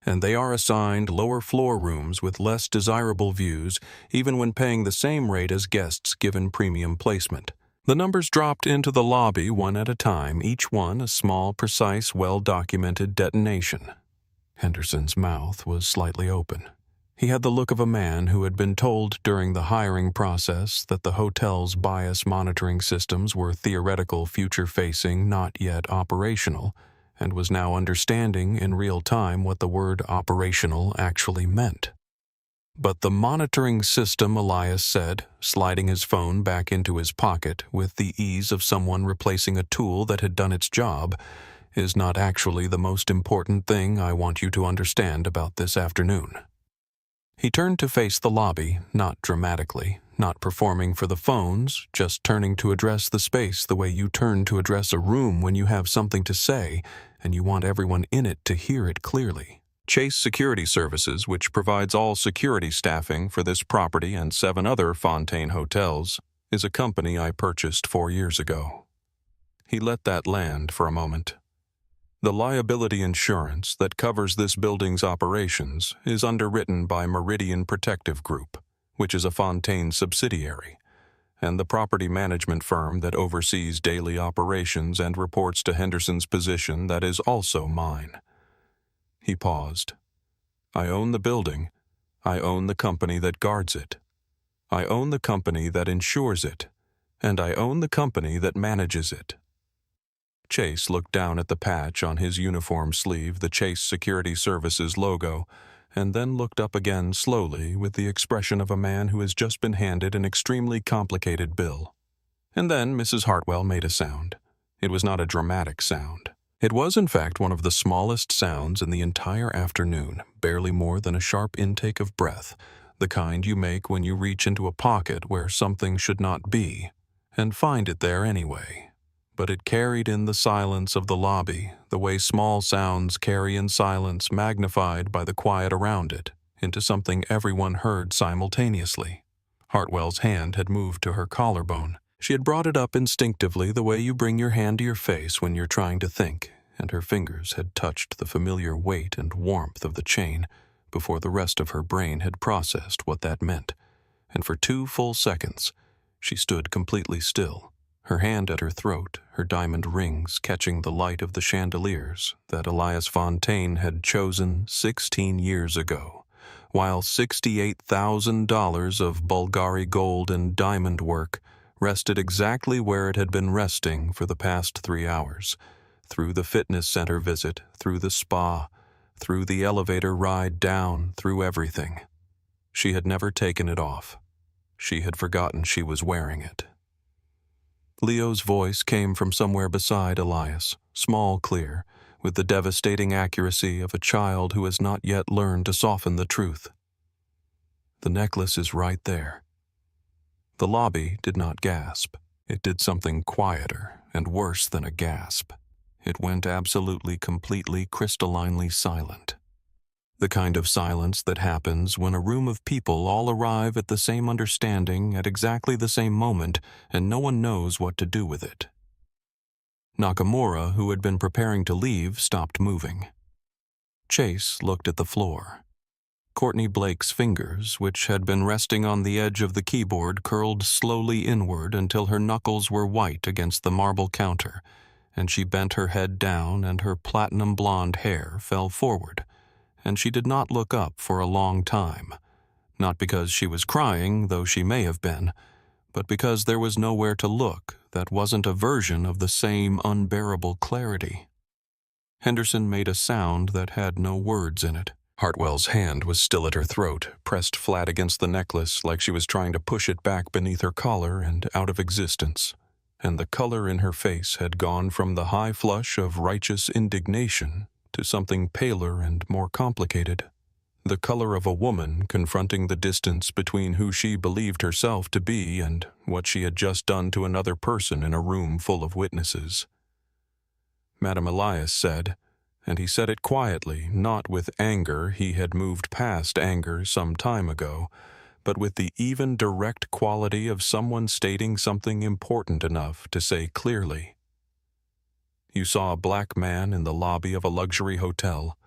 And they are assigned lower floor rooms with less desirable views even when paying the same rate as guests given premium placement. The numbers dropped into the lobby one at a time, each one a small, precise, well-documented detonation. Henderson's mouth was slightly open. He had the look of a man who had been told during the hiring process that the hotel's bias monitoring systems were theoretical, future-facing, not yet operational, and was now understanding in real time what the word operational actually meant. But the monitoring system, Elias said, sliding his phone back into his pocket with the ease of someone replacing a tool that had done its job, is not actually the most important thing I want you to understand about this afternoon. He turned to face the lobby, not dramatically, not performing for the phones, just turning to address the space the way you turn to address a room when you have something to say and you want everyone in it to hear it clearly. Chase Security Services, which provides all security staffing for this property and 7 other Fontaine hotels, is a company I purchased 4 years ago. He let that land for a moment. The liability insurance that covers this building's operations is underwritten by Meridian Protective Group, which is a Fontaine subsidiary, and the property management firm that oversees daily operations and reports to Henderson's position that is also mine. He paused. I own the building. I own the company that guards it. I own the company that insures it. And I own the company that manages it. Chase looked down at the patch on his uniform sleeve, the Chase Security Services logo, and then looked up again slowly with the expression of a man who has just been handed an extremely complicated bill. And then Mrs. Hartwell made a sound. It was not a dramatic sound. It was, in fact, one of the smallest sounds in the entire afternoon, barely more than a sharp intake of breath, the kind you make when you reach into a pocket where something should not be, and find it there anyway. But it carried in the silence of the lobby, the way small sounds carry in silence magnified by the quiet around it, into something everyone heard simultaneously. Hartwell's hand had moved to her collarbone. She had brought it up instinctively the way you bring your hand to your face when you're trying to think, and her fingers had touched the familiar weight and warmth of the chain before the rest of her brain had processed what that meant. And for 2 full seconds, she stood completely still, her hand at her throat, her diamond rings catching the light of the chandeliers that Elias Fontaine had chosen 16 years ago, while $68,000 of Bulgari gold and diamond work rested exactly where it had been resting for the past 3 hours, through the fitness center visit, through the spa, through the elevator ride down, through everything. She had never taken it off. She had forgotten she was wearing it. Leo's voice came from somewhere beside Elias, small, clear, with the devastating accuracy of a child who has not yet learned to soften the truth. The necklace is right there. The lobby did not gasp. It did something quieter and worse than a gasp. It went absolutely, completely, crystallinely silent. The kind of silence that happens when a room of people all arrive at the same understanding at exactly the same moment and no one knows what to do with it. Nakamura, who had been preparing to leave, stopped moving. Chase looked at the floor. Courtney Blake's fingers, which had been resting on the edge of the keyboard, curled slowly inward until her knuckles were white against the marble counter, and she bent her head down and her platinum blonde hair fell forward, and she did not look up for a long time, not because she was crying, though she may have been, but because there was nowhere to look that wasn't a version of the same unbearable clarity. Henderson made a sound that had no words in it. Hartwell's hand was still at her throat, pressed flat against the necklace like she was trying to push it back beneath her collar and out of existence, and the color in her face had gone from the high flush of righteous indignation to something paler and more complicated, the color of a woman confronting the distance between who she believed herself to be and what she had just done to another person in a room full of witnesses. Madame Elias said, and he said it quietly, not with anger, he had moved past anger some time ago, but with the even direct quality of someone stating something important enough to say clearly. You saw a black man in the lobby of a luxury hotel,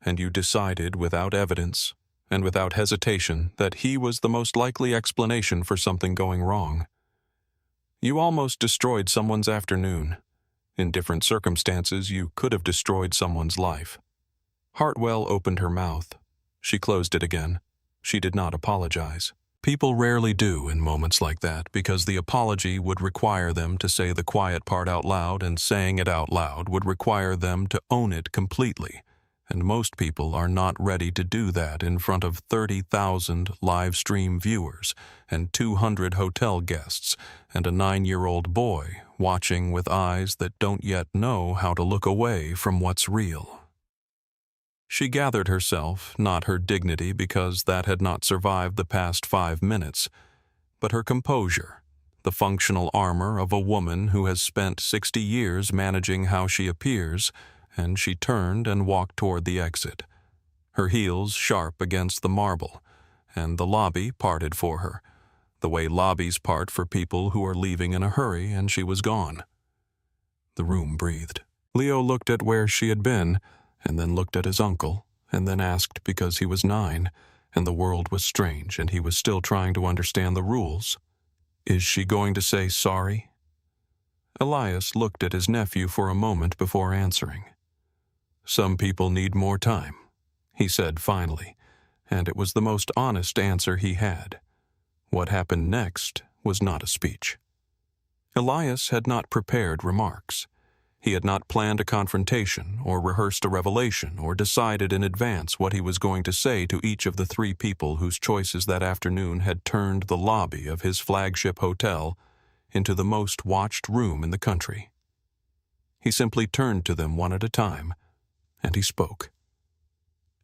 and you decided without evidence and without hesitation that he was the most likely explanation for something going wrong. You almost destroyed someone's afternoon. In different circumstances, you could have destroyed someone's life. Hartwell opened her mouth. She closed it again. She did not apologize. People rarely do in moments like that because the apology would require them to say the quiet part out loud, and saying it out loud would require them to own it completely. And most people are not ready to do that in front of 30,000 live stream viewers and 200 hotel guests and a 9-year-old boy watching with eyes that don't yet know how to look away from what's real. She gathered herself, not her dignity because that had not survived the past 5 minutes, but her composure, the functional armor of a woman who has spent 60 years managing how she appears, and she turned and walked toward the exit, her heels sharp against the marble, and the lobby parted for her, the way lobbies part for people who are leaving in a hurry, and she was gone. The room breathed. Leo looked at where she had been, and then looked at his uncle, and then asked because he was 9, and the world was strange, and he was still trying to understand the rules. Is she going to say sorry? Elias looked at his nephew for a moment before answering. Some people need more time, he said finally, and it was the most honest answer he had. What happened next was not a speech. Elias had not prepared remarks. He had not planned a confrontation or rehearsed a revelation or decided in advance what he was going to say to each of the 3 people whose choices that afternoon had turned the lobby of his flagship hotel into the most watched room in the country. He simply turned to them one at a time, and he spoke.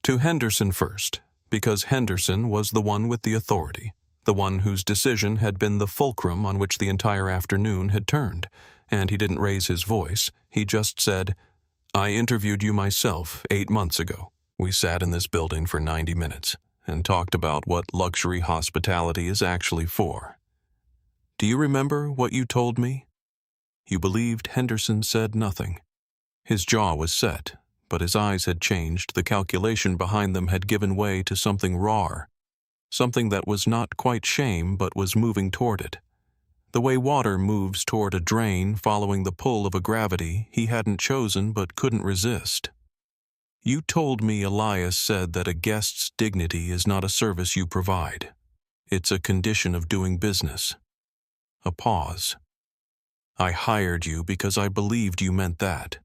To Henderson first, because Henderson was the one with the authority, the one whose decision had been the fulcrum on which the entire afternoon had turned, and he didn't raise his voice. He just said, I interviewed you myself 8 months ago. We sat in this building for 90 minutes and talked about what luxury hospitality is actually for. Do you remember what you told me? You believed Henderson said nothing. His jaw was set, but his eyes had changed. The calculation behind them had given way to something raw, something that was not quite shame but was moving toward it. The way water moves toward a drain following the pull of a gravity he hadn't chosen but couldn't resist. You told me Elias said that a guest's dignity is not a service you provide. It's a condition of doing business. A pause. I hired you because I believed you meant that.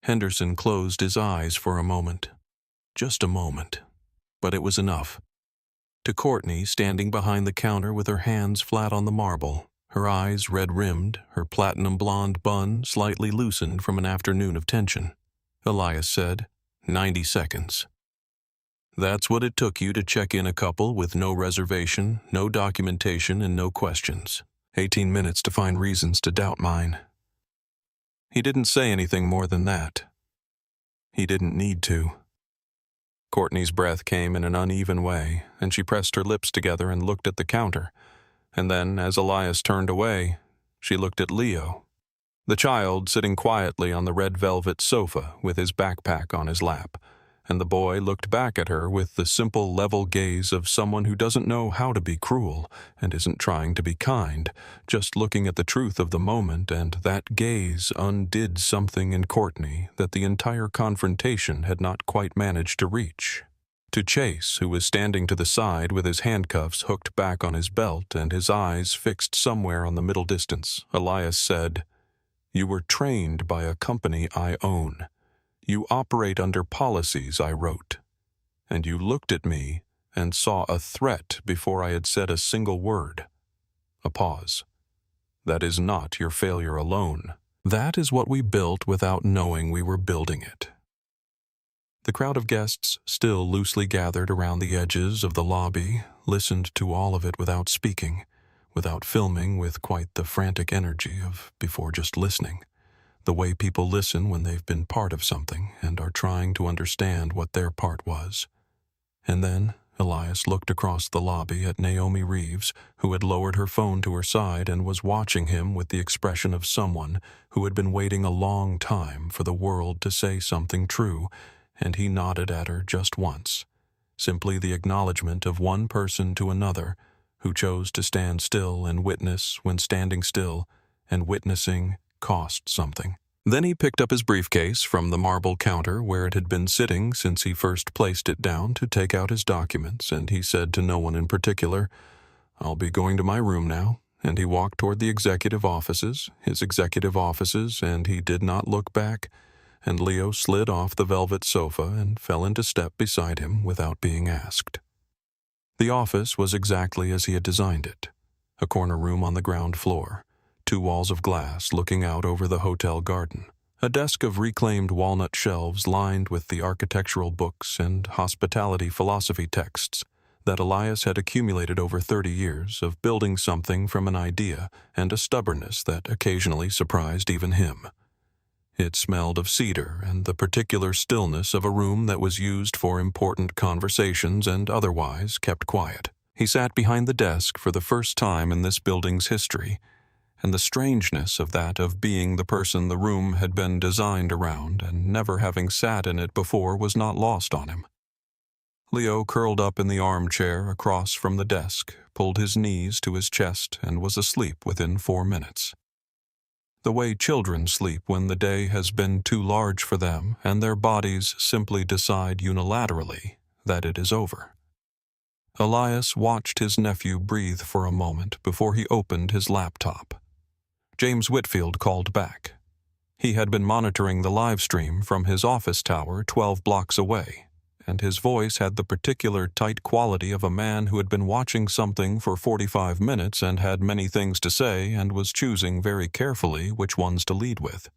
Henderson closed his eyes for a moment. Just a moment. But it was enough. To Courtney, standing behind the counter with her hands flat on the marble, her eyes red-rimmed, her platinum blonde bun slightly loosened from an afternoon of tension, Elias said, 90 seconds. That's what it took you to check in a couple with no reservation, no documentation, and no questions. 18 minutes to find reasons to doubt mine. He didn't say anything more than that. He didn't need to. Courtney's breath came in an uneven way, and she pressed her lips together and looked at the counter. And then, as Elias turned away, she looked at Leo, the child sitting quietly on the red velvet sofa with his backpack on his lap, and the boy looked back at her with the simple, level gaze of someone who doesn't know how to be cruel and isn't trying to be kind, just looking at the truth of the moment, and that gaze undid something in Courtney that the entire confrontation had not quite managed to reach. To Chase, who was standing to the side with his handcuffs hooked back on his belt and his eyes fixed somewhere on the middle distance, Elias said, You were trained by a company I own. You operate under policies I wrote, and you looked at me and saw a threat before I had said a single word. A pause. That is not your failure alone. That is what we built without knowing we were building it. The crowd of guests, still loosely gathered around the edges of the lobby, listened to all of it without speaking, without filming with quite the frantic energy of before just listening. The way people listen when they've been part of something and are trying to understand what their part was. And then Elias looked across the lobby at Naomi Reeves, who had lowered her phone to her side and was watching him with the expression of someone who had been waiting a long time for the world to say something true, and he nodded at her just once, simply the acknowledgement of one person to another, who chose to stand still and witness when standing still and witnessing cost something. Then he picked up his briefcase from the marble counter where it had been sitting since he first placed it down to take out his documents, and he said to no one in particular, "I'll be going to my room now," and he walked toward the executive offices, and he did not look back, and Leo slid off the velvet sofa and fell into step beside him without being asked. The office was exactly as he had designed it, a corner room on the ground floor, 2 walls of glass looking out over the hotel garden, a desk of reclaimed walnut shelves lined with the architectural books and hospitality philosophy texts that Elias had accumulated over 30 years of building something from an idea and a stubbornness that occasionally surprised even him. It smelled of cedar and the particular stillness of a room that was used for important conversations and otherwise kept quiet. He sat behind the desk for the first time in this building's history, and the strangeness of that of being the person the room had been designed around and never having sat in it before was not lost on him. Leo curled up in the armchair across from the desk, pulled his knees to his chest, and was asleep within 4 minutes. The way children sleep when the day has been too large for them and their bodies simply decide unilaterally that it is over. Elias watched his nephew breathe for a moment before he opened his laptop. James Whitfield called back. He had been monitoring the live stream from his office tower 12 blocks away, and his voice had the particular tight quality of a man who had been watching something for 45 minutes and had many things to say and was choosing very carefully which ones to lead with.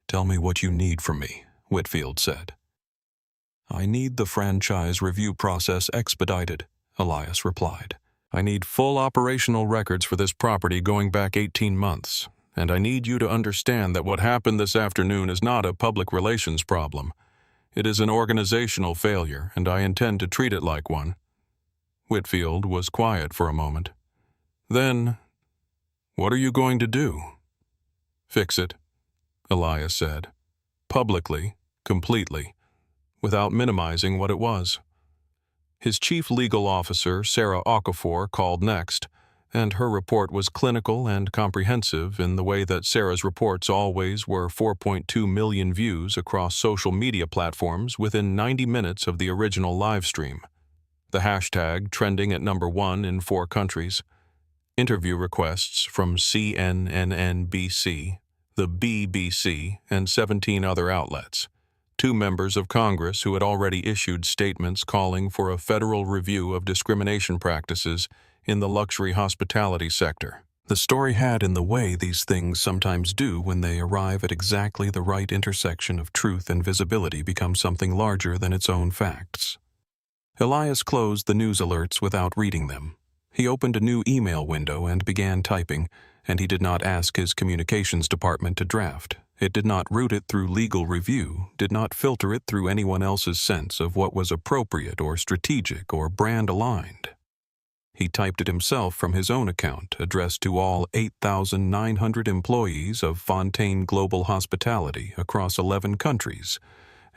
"Tell me what you need from me," Whitfield said. "I need the franchise review process expedited," Elias replied. "I need full operational records for this property going back 18 months, and I need you to understand that what happened this afternoon is not a public relations problem. It is an organizational failure, and I intend to treat it like one." Whitfield was quiet for a moment. "Then, what are you going to do?" "Fix it," Elias said. "Publicly, completely, without minimizing what it was." His chief legal officer, Sarah Okafor, called next, and her report was clinical and comprehensive in the way that Sarah's reports always were. 4.2 million views across social media platforms within 90 minutes of the original live stream. The hashtag trending at #1 in 4 countries. Interview requests from CNNNBC, the BBC, and 17 other outlets. 2 members of Congress who had already issued statements calling for a federal review of discrimination practices in the luxury hospitality sector. The story had in the way these things sometimes do when they arrive at exactly the right intersection of truth and visibility become something larger than its own facts. Elias closed the news alerts without reading them. He opened a new email window and began typing, and he did not ask his communications department to draft. It did not route it through legal review, did not filter it through anyone else's sense of what was appropriate or strategic or brand-aligned. He typed it himself from his own account, addressed to all 8,900 employees of Fontaine Global Hospitality across 11 countries,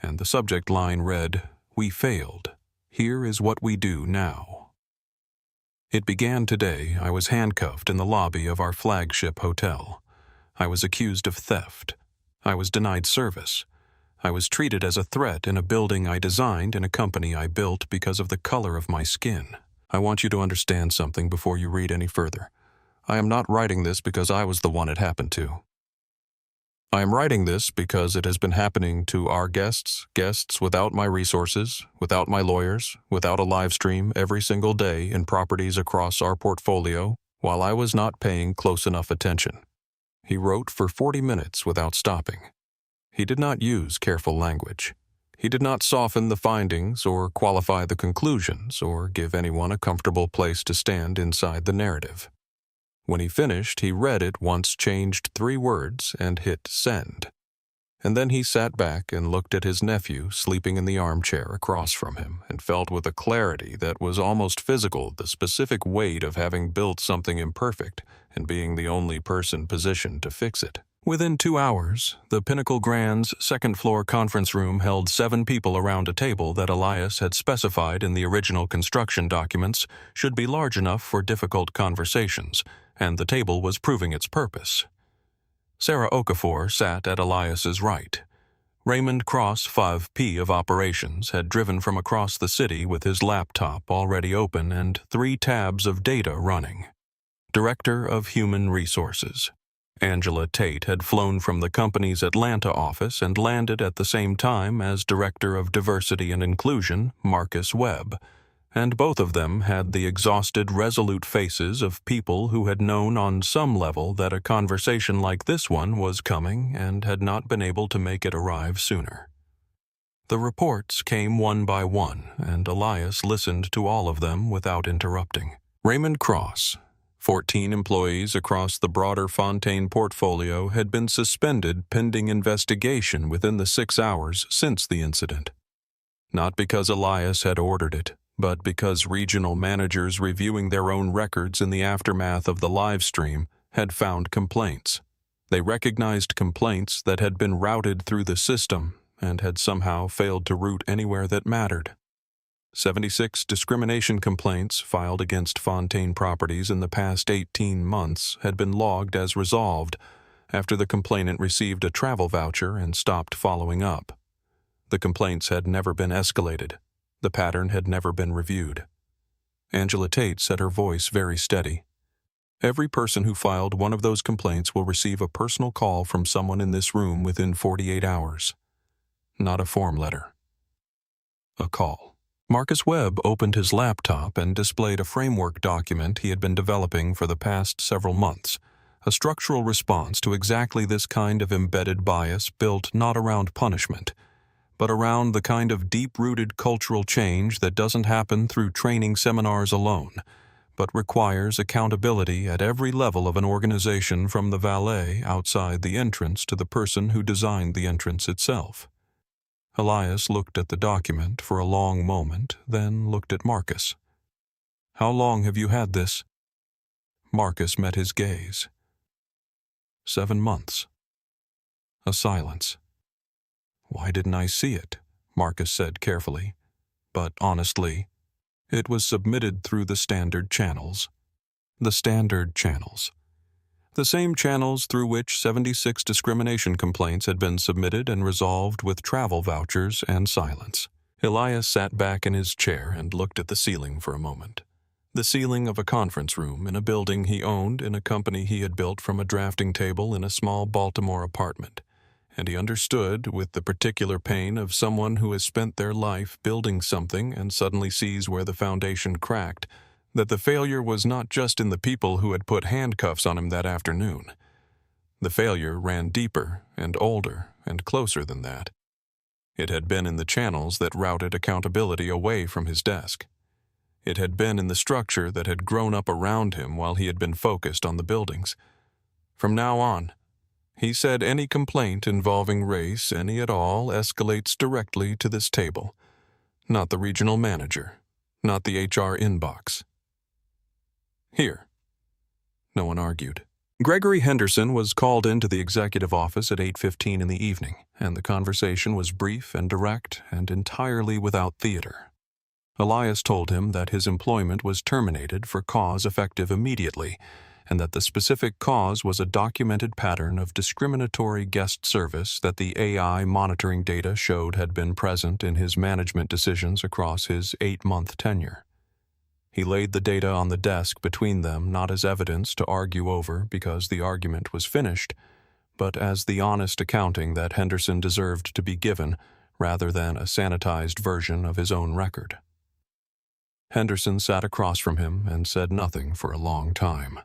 and the subject line read, "We failed. Here is what we do now." It began today. I was handcuffed in the lobby of our flagship hotel. I was accused of theft. I was denied service. I was treated as a threat in a building I designed in a company I built because of the color of my skin. I want you to understand something before you read any further. I am not writing this because I was the one it happened to. I am writing this because it has been happening to our guests without my resources, without my lawyers, without a live stream every single day in properties across our portfolio, while I was not paying close enough attention. He wrote for 40 minutes without stopping. He did not use careful language. He did not soften the findings or qualify the conclusions or give anyone a comfortable place to stand inside the narrative. When he finished, he read it once, changed 3 words, and hit send. And then he sat back and looked at his nephew sleeping in the armchair across from him and felt with a clarity that was almost physical the specific weight of having built something imperfect and being the only person positioned to fix it. Within 2 hours, the Pinnacle Grand's second-floor conference room held 7 people around a table that Elias had specified in the original construction documents should be large enough for difficult conversations, and the table was proving its purpose. Sarah Okafor sat at Elias's right. Raymond Cross, 5P of Operations, had driven from across the city with his laptop already open and 3 tabs of data running. Director of Human Resources. Angela Tate had flown from the company's Atlanta office and landed at the same time as Director of Diversity and Inclusion, Marcus Webb, and both of them had the exhausted, resolute faces of people who had known on some level that a conversation like this one was coming and had not been able to make it arrive sooner. The reports came one by one, and Elias listened to all of them without interrupting. Raymond Cross, 14 employees across the broader Fontaine portfolio had been suspended pending investigation within the 6 hours since the incident. Not because Elias had ordered it, but because regional managers reviewing their own records in the aftermath of the live stream had found complaints. They recognized complaints that had been routed through the system and had somehow failed to route anywhere that mattered. 76 discrimination complaints filed against Fontaine properties in the past 18 months had been logged as resolved after the complainant received a travel voucher and stopped following up. The complaints had never been escalated. The pattern had never been reviewed. Angela Tate said, her voice very steady. Every person who filed one of those complaints will receive a personal call from someone in this room within 48 hours. Not a form letter. A call. Marcus Webb opened his laptop and displayed a framework document he had been developing for the past several months, a structural response to exactly this kind of embedded bias built not around punishment, but around the kind of deep-rooted cultural change that doesn't happen through training seminars alone, but requires accountability at every level of an organization, from the valet outside the entrance to the person who designed the entrance itself. Elias looked at the document for a long moment, then looked at Marcus. "How long have you had this?" Marcus met his gaze. 7 months. A silence. "Why didn't I see it?" Marcus said carefully, but honestly. It was submitted through the standard channels. The standard channels. The same channels through which 76 discrimination complaints had been submitted and resolved with travel vouchers and silence. Elias sat back in his chair and looked at the ceiling for a moment. The ceiling of a conference room in a building he owned in a company he had built from a drafting table in a small Baltimore apartment. And he understood, with the particular pain of someone who has spent their life building something and suddenly sees where the foundation cracked, that the failure was not just in the people who had put handcuffs on him that afternoon. The failure ran deeper and older and closer than that. It had been in the channels that routed accountability away from his desk. It had been in the structure that had grown up around him while he had been focused on the buildings. From now on, he said, any complaint involving race, any at all, escalates directly to this table, not the regional manager, not the HR inbox. Here. No one argued. Gregory Henderson was called into the executive office at 8:15 in the evening, and the conversation was brief and direct and entirely without theater. Elias told him that his employment was terminated for cause effective immediately, and that the specific cause was a documented pattern of discriminatory guest service that the AI monitoring data showed had been present in his management decisions across his 8-month tenure. He laid the data on the desk between them not as evidence to argue over because the argument was finished, but as the honest accounting that Henderson deserved to be given rather than a sanitized version of his own record. Henderson sat across from him and said nothing for a long time.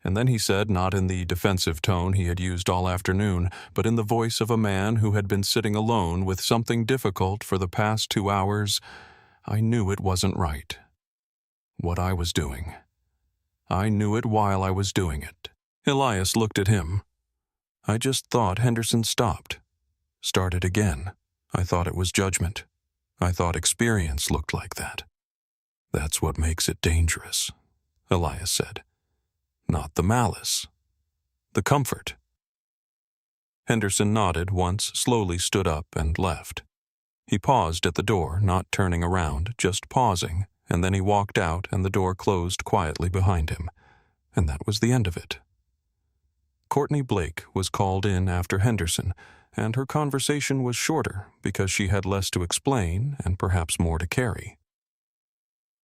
And then he said, not in the defensive tone he had used all afternoon, but in the voice of a man who had been sitting alone with something difficult for the past 2 hours, "I knew it wasn't right. What I was doing. I knew it while I was doing it." Elias looked at him. "I just thought Henderson stopped. Started again. I thought it was judgment. I thought experience looked like that." "That's what makes it dangerous," Elias said. "Not the malice. The comfort. Henderson nodded once, slowly stood up and left. He paused at the door, not turning around, just pausing, and then he walked out and the door closed quietly behind him. And that was the end of it. Courtney Blake was called in after Henderson, and her conversation was shorter because she had less to explain and perhaps more to carry.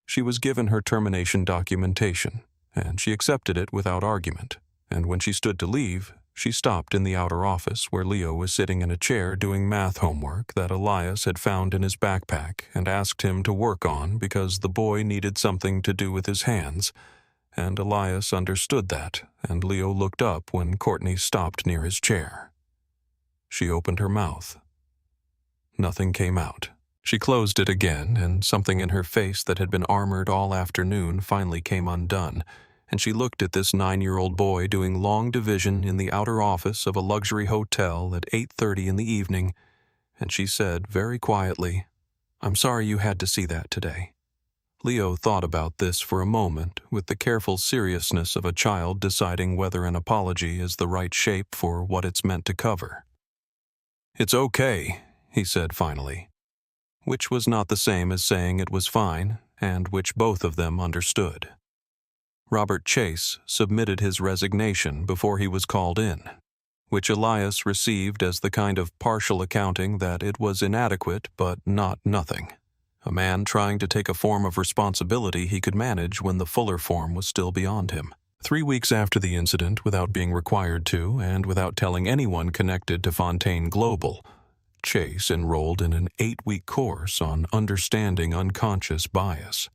She was given her termination documentation, and she accepted it without argument, and when she stood to leave, she stopped in the outer office where Leo was sitting in a chair doing math homework that Elias had found in his backpack and asked him to work on because the boy needed something to do with his hands, and Elias understood that, and Leo looked up when Courtney stopped near his chair. She opened her mouth. Nothing came out. She closed it again, and something in her face that had been armored all afternoon finally came undone, and she looked at this 9-year-old boy doing long division in the outer office of a luxury hotel at 8:30 in the evening, and she said very quietly, "I'm sorry you had to see that today." Leo thought about this for a moment with the careful seriousness of a child deciding whether an apology is the right shape for what it's meant to cover. "It's okay," he said finally, which was not the same as saying it was fine, and which both of them understood. Robert Chase submitted his resignation before he was called in, which Elias received as the kind of partial accounting that it was inadequate but not nothing. A man trying to take a form of responsibility he could manage when the fuller form was still beyond him. 3 weeks after the incident, without being required to, and without telling anyone connected to Fontaine Global, Chase enrolled in an 8-week course on understanding unconscious bias.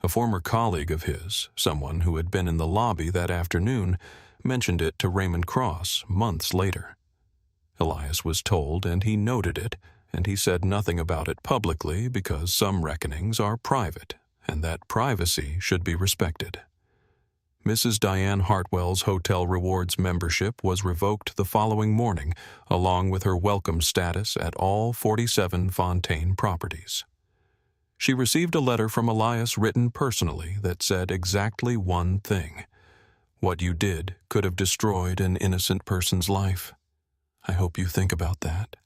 A former colleague of his, someone who had been in the lobby that afternoon, mentioned it to Raymond Cross months later. Elias was told, and he noted it, and he said nothing about it publicly because some reckonings are private, and that privacy should be respected. Mrs. Diane Hartwell's Hotel Rewards membership was revoked the following morning, along with her welcome status at all 47 Fontaine properties. She received a letter from Elias written personally that said exactly one thing: "What you did could have destroyed an innocent person's life. I hope you think about that."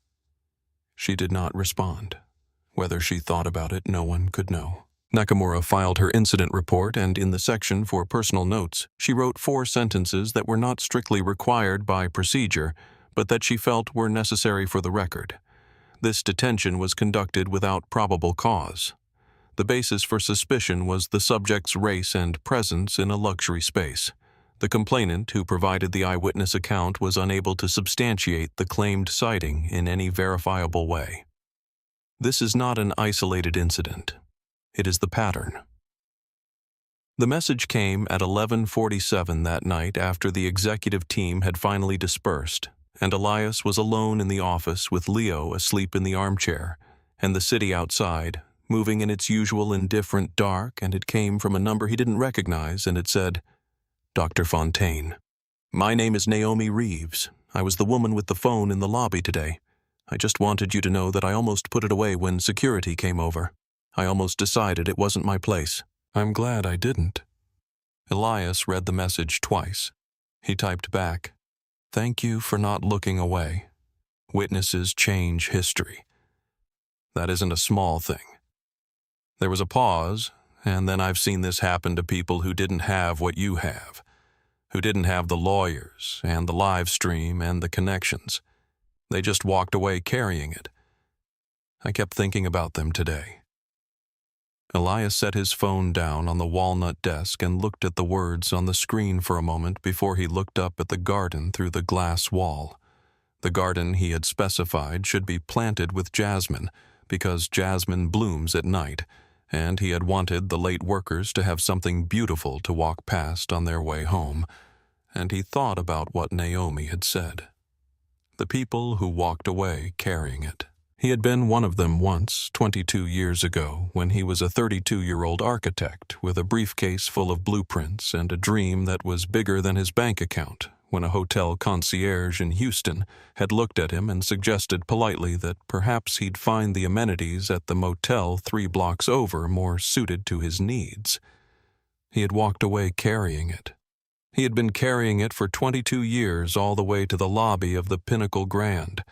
She did not respond. Whether she thought about it, no one could know. Nakamura filed her incident report, and in the section for personal notes, she wrote 4 sentences that were not strictly required by procedure, but that she felt were necessary for the record. This detention was conducted without probable cause. The basis for suspicion was the subject's race and presence in a luxury space. The complainant who provided the eyewitness account was unable to substantiate the claimed sighting in any verifiable way. This is not an isolated incident. It is the pattern. The message came at 11:47 that night after the executive team had finally dispersed, and Elias was alone in the office with Leo asleep in the armchair, and the city outside, moving in its usual indifferent dark, and it came from a number he didn't recognize, and it said, "Dr. Fontaine. My name is Naomi Reeves. I was the woman with the phone in the lobby today. I just wanted you to know that I almost put it away when security came over. I almost decided it wasn't my place. I'm glad I didn't." Elias read the message twice. He typed back, "Thank you for not looking away. Witnesses change history." That isn't a small thing. There was a pause, and then I've seen this happen to people who didn't have what you have, who didn't have the lawyers and the live stream and the connections. They just walked away carrying it. I kept thinking about them today. Elias set his phone down on the walnut desk and looked at the words on the screen for a moment before he looked up at the garden through the glass wall. The garden he had specified should be planted with jasmine, because jasmine blooms at night, and he had wanted the late workers to have something beautiful to walk past on their way home, and he thought about what Naomi had said. The people who walked away carrying it. He had been one of them once, 22 years ago, when he was a 32-year-old architect with a briefcase full of blueprints and a dream that was bigger than his bank account, when a hotel concierge in Houston had looked at him and suggested politely that perhaps he'd find the amenities at the motel 3 blocks over more suited to his needs. He had walked away carrying it. He had been carrying it for 22 years all the way to the lobby of the Pinnacle Grand,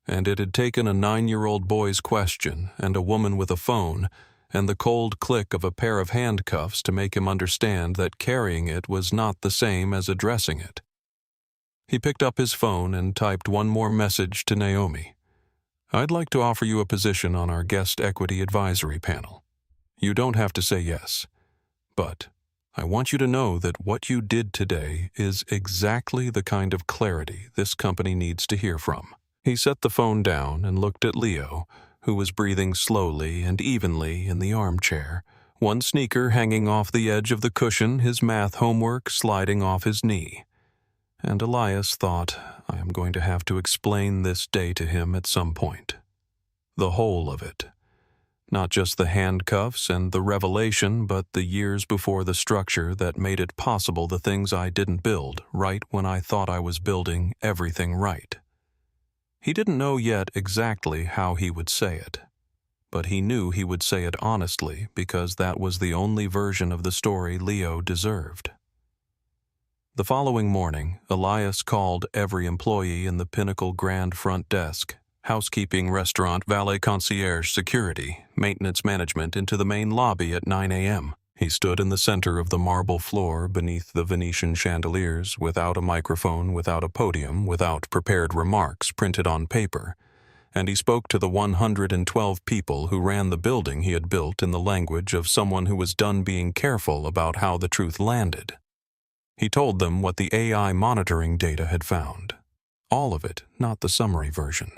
and it had taken a 9-year-old boy's question and a woman with a phone and the cold click of a pair of handcuffs to make him understand that carrying it was not the same as addressing it. He picked up his phone and typed one more message to Naomi. "I'd like to offer you a position on our guest equity advisory panel. You don't have to say yes, but I want you to know that what you did today is exactly the kind of clarity this company needs to hear from." He set the phone down and looked at Leo, who was breathing slowly and evenly in the armchair, one sneaker hanging off the edge of the cushion, his math homework sliding off his knee. And Elias thought, I am going to have to explain this day to him at some point. The whole of it. Not just the handcuffs and the revelation, but the years before the structure that made it possible the things I didn't build right when I thought I was building everything right. He didn't know yet exactly how he would say it, but he knew he would say it honestly because that was the only version of the story Leo deserved. The following morning, Elias called every employee in the Pinnacle Grand front desk, housekeeping, restaurant, valet, concierge, security, maintenance management into the main lobby at 9 a.m. He stood in the center of the marble floor beneath the Venetian chandeliers, without a microphone, without a podium, without prepared remarks printed on paper, and he spoke to the 112 people who ran the building he had built in the language of someone who was done being careful about how the truth landed. He told them what the AI monitoring data had found. All of it, not the summary version.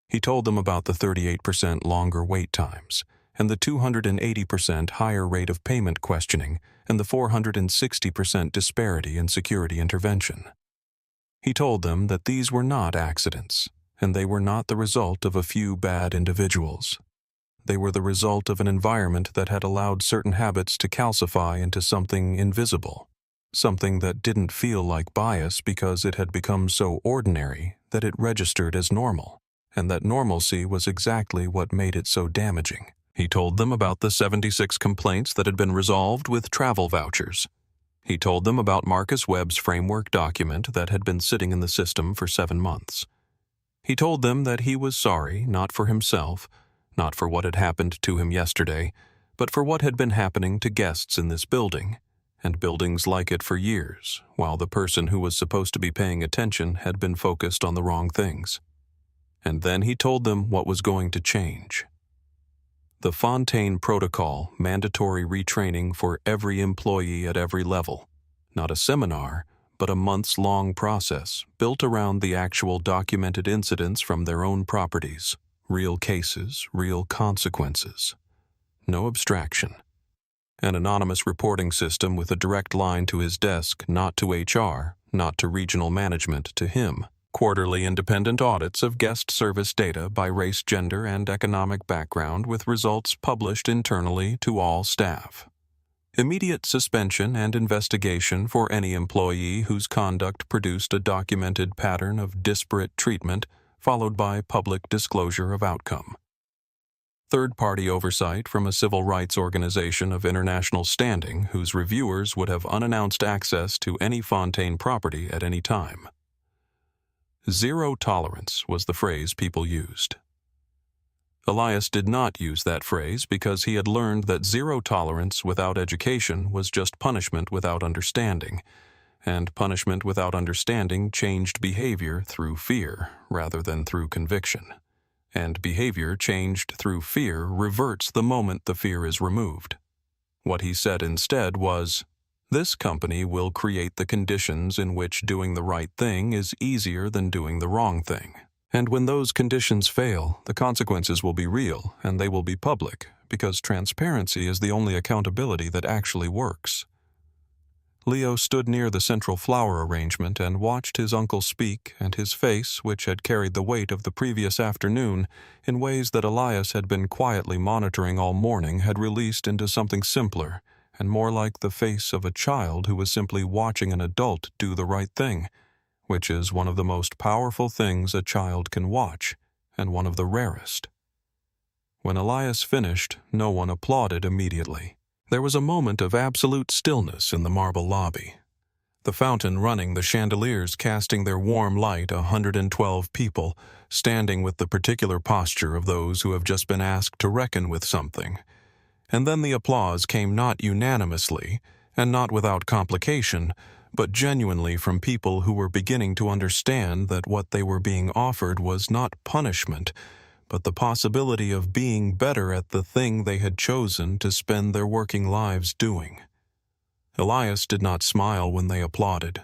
He told them about the 38% longer wait times, and the 280% higher rate of payment questioning, and the 460% disparity in security intervention. He told them that these were not accidents, and they were not the result of a few bad individuals. They were the result of an environment that had allowed certain habits to calcify into something invisible, something that didn't feel like bias because it had become so ordinary that it registered as normal, and that normalcy was exactly what made it so damaging. He told them about the 76 complaints that had been resolved with travel vouchers. He told them about Marcus Webb's framework document that had been sitting in the system for 7 months. He told them that he was sorry, not for himself, not for what had happened to him yesterday, but for what had been happening to guests in this building, and buildings like it for years, while the person who was supposed to be paying attention had been focused on the wrong things. And then he told them what was going to change. The Fontaine Protocol, mandatory retraining for every employee at every level. Not a seminar, but a months-long process built around the actual documented incidents from their own properties. Real cases, real consequences. No abstraction. An anonymous reporting system with a direct line to his desk, not to HR, not to regional management, to him. Quarterly independent audits of guest service data by race, gender, and economic background with results published internally to all staff. Immediate suspension and investigation for any employee whose conduct produced a documented pattern of disparate treatment, followed by public disclosure of outcome. Third-party oversight from a civil rights organization of international standing whose reviewers would have unannounced access to any Fontaine property at any time. Zero tolerance was the phrase people used. Elias did not use that phrase because he had learned that zero tolerance without education was just punishment without understanding, and punishment without understanding changed behavior through fear rather than through conviction, and behavior changed through fear reverts the moment the fear is removed. What he said instead was, "This company will create the conditions in which doing the right thing is easier than doing the wrong thing. And when those conditions fail, the consequences will be real and they will be public, because transparency is the only accountability that actually works." Leo stood near the central flower arrangement and watched his uncle speak, and his face, which had carried the weight of the previous afternoon in ways that Elias had been quietly monitoring all morning, had released into something simpler and more like the face of a child who was simply watching an adult do the right thing, which is one of the most powerful things a child can watch, and one of the rarest. When Elias finished, no one applauded immediately. There was a moment of absolute stillness in the marble lobby. The fountain running, the chandeliers casting their warm light, 112 people, standing with the particular posture of those who have just been asked to reckon with something. And then the applause came not unanimously, and not without complication, but genuinely from people who were beginning to understand that what they were being offered was not punishment, but the possibility of being better at the thing they had chosen to spend their working lives doing. Elias did not smile when they applauded.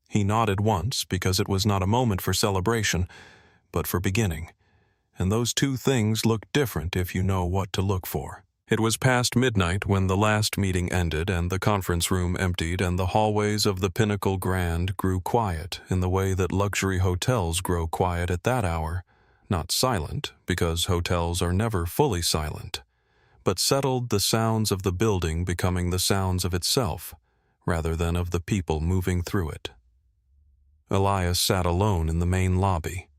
He nodded once because it was not a moment for celebration, but for beginning, and those two things look different if you know what to look for. It was past midnight when the last meeting ended and the conference room emptied and the hallways of the Pinnacle Grand grew quiet in the way that luxury hotels grow quiet at that hour, not silent, because hotels are never fully silent, but settled, the sounds of the building becoming the sounds of itself, rather than of the people moving through it. Elias sat alone in the main lobby.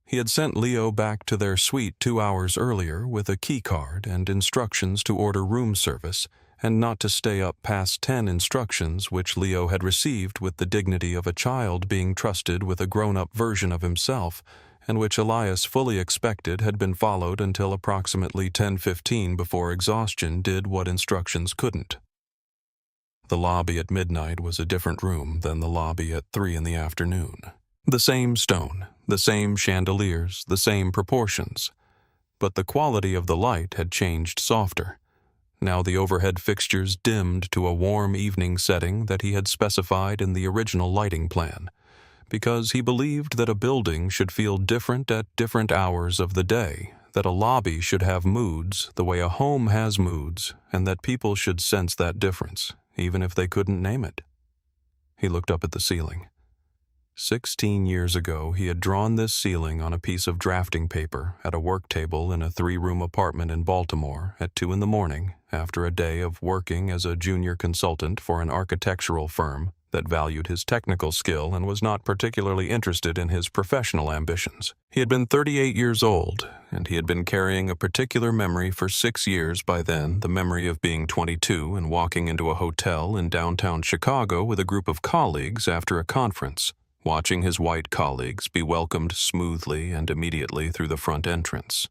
He had sent Leo back to their suite 2 hours earlier with a key card and instructions to order room service and not to stay up past 10, instructions which Leo had received with the dignity of a child being trusted with a grown-up version of himself, and which Elias fully expected had been followed until approximately 10:15 before exhaustion did what instructions couldn't. The lobby at midnight was a different room than the lobby at 3 in the afternoon. The same stone, the same chandeliers, the same proportions, but the quality of the light had changed softer. Now the overhead fixtures dimmed to a warm evening setting that he had specified in the original lighting plan, because he believed that a building should feel different at different hours of the day, that a lobby should have moods the way a home has moods, and that people should sense that difference, even if they couldn't name it. He looked up at the ceiling. 16 years ago, he had drawn this ceiling on a piece of drafting paper at a work table in a 3-room apartment in Baltimore at 2 in the morning after a day of working as a junior consultant for an architectural firm that valued his technical skill and was not particularly interested in his professional ambitions. He had been 38 years old, and he had been carrying a particular memory for 6 years by then, the memory of being 22 and walking into a hotel in downtown Chicago with a group of colleagues after a conference, watching his white colleagues be welcomed smoothly and immediately through the front entrance,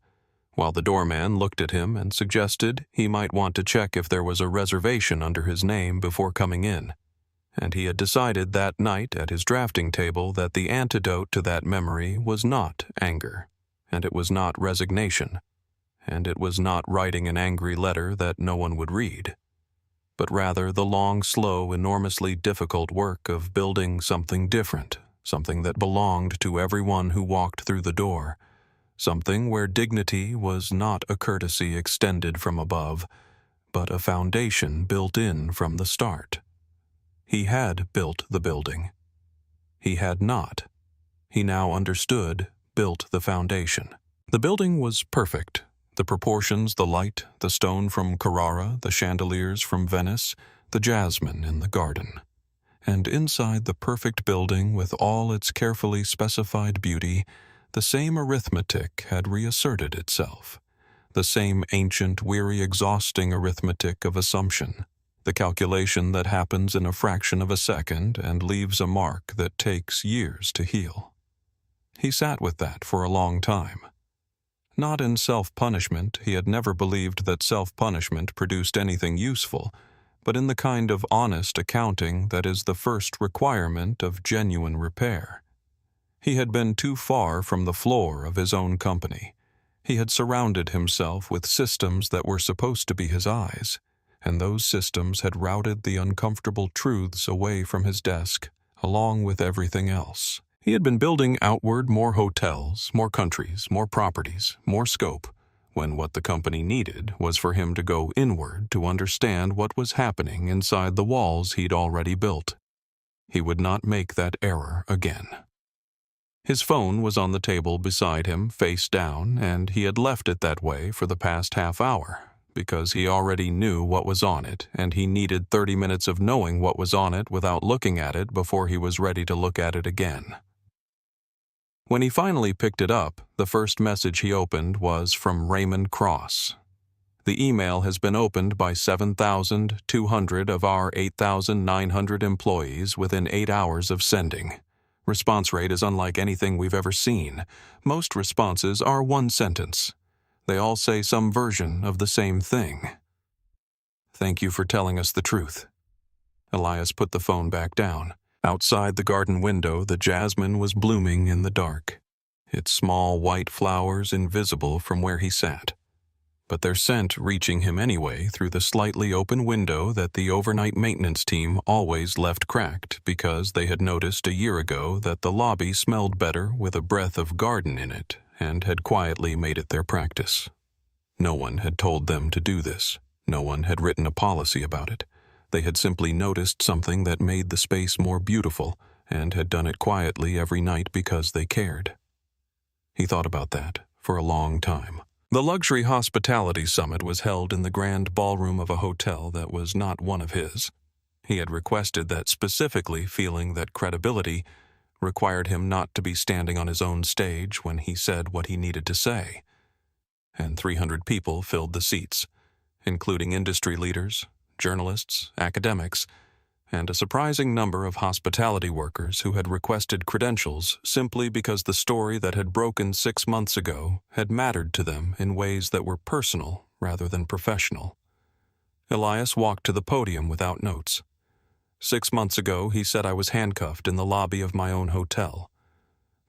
while the doorman looked at him and suggested he might want to check if there was a reservation under his name before coming in. And he had decided that night at his drafting table that the antidote to that memory was not anger, and it was not resignation, and it was not writing an angry letter that no one would read, but rather the long, slow, enormously difficult work of building something different, something that belonged to everyone who walked through the door, something where dignity was not a courtesy extended from above, but a foundation built in from the start. He had built the building. He had not. He now understood, built the foundation. The building was perfect. The proportions, the light, the stone from Carrara, the chandeliers from Venice, the jasmine in the garden. And inside the perfect building, with all its carefully specified beauty, the same arithmetic had reasserted itself. The same ancient, weary, exhausting arithmetic of assumption. The calculation that happens in a fraction of a second and leaves a mark that takes years to heal. He sat with that for a long time. Not in self-punishment, he had never believed that self-punishment produced anything useful, but in the kind of honest accounting that is the first requirement of genuine repair. He had been too far from the floor of his own company. He had surrounded himself with systems that were supposed to be his eyes, and those systems had routed the uncomfortable truths away from his desk, along with everything else. He had been building outward more hotels, more countries, more properties, more scope, when what the company needed was for him to go inward to understand what was happening inside the walls he'd already built. He would not make that error again. His phone was on the table beside him, face down, and he had left it that way for the past half hour, because he already knew what was on it, and he needed 30 minutes of knowing what was on it without looking at it before he was ready to look at it again. When he finally picked it up, the first message he opened was from Raymond Cross. The email has been opened by 7,200 of our 8,900 employees within 8 hours of sending. Response rate is unlike anything we've ever seen. Most responses are one sentence. They all say some version of the same thing. Thank you for telling us the truth. Elias put the phone back down. Outside the garden window, the jasmine was blooming in the dark, its small white flowers invisible from where he sat, but their scent reaching him anyway through the slightly open window that the overnight maintenance team always left cracked because they had noticed a year ago that the lobby smelled better with a breath of garden in it and had quietly made it their practice. No one had told them to do this. No one had written a policy about it. They had simply noticed something that made the space more beautiful and had done it quietly every night because they cared. He thought about that for a long time. The Luxury Hospitality Summit was held in the grand ballroom of a hotel that was not one of his. He had requested that specifically, feeling that credibility required him not to be standing on his own stage when he said what he needed to say. And 300 people filled the seats, including industry leaders, journalists, academics, and a surprising number of hospitality workers who had requested credentials simply because the story that had broken 6 months ago had mattered to them in ways that were personal rather than professional. Elias walked to the podium without notes. 6 months ago, he said I was handcuffed in the lobby of my own hotel.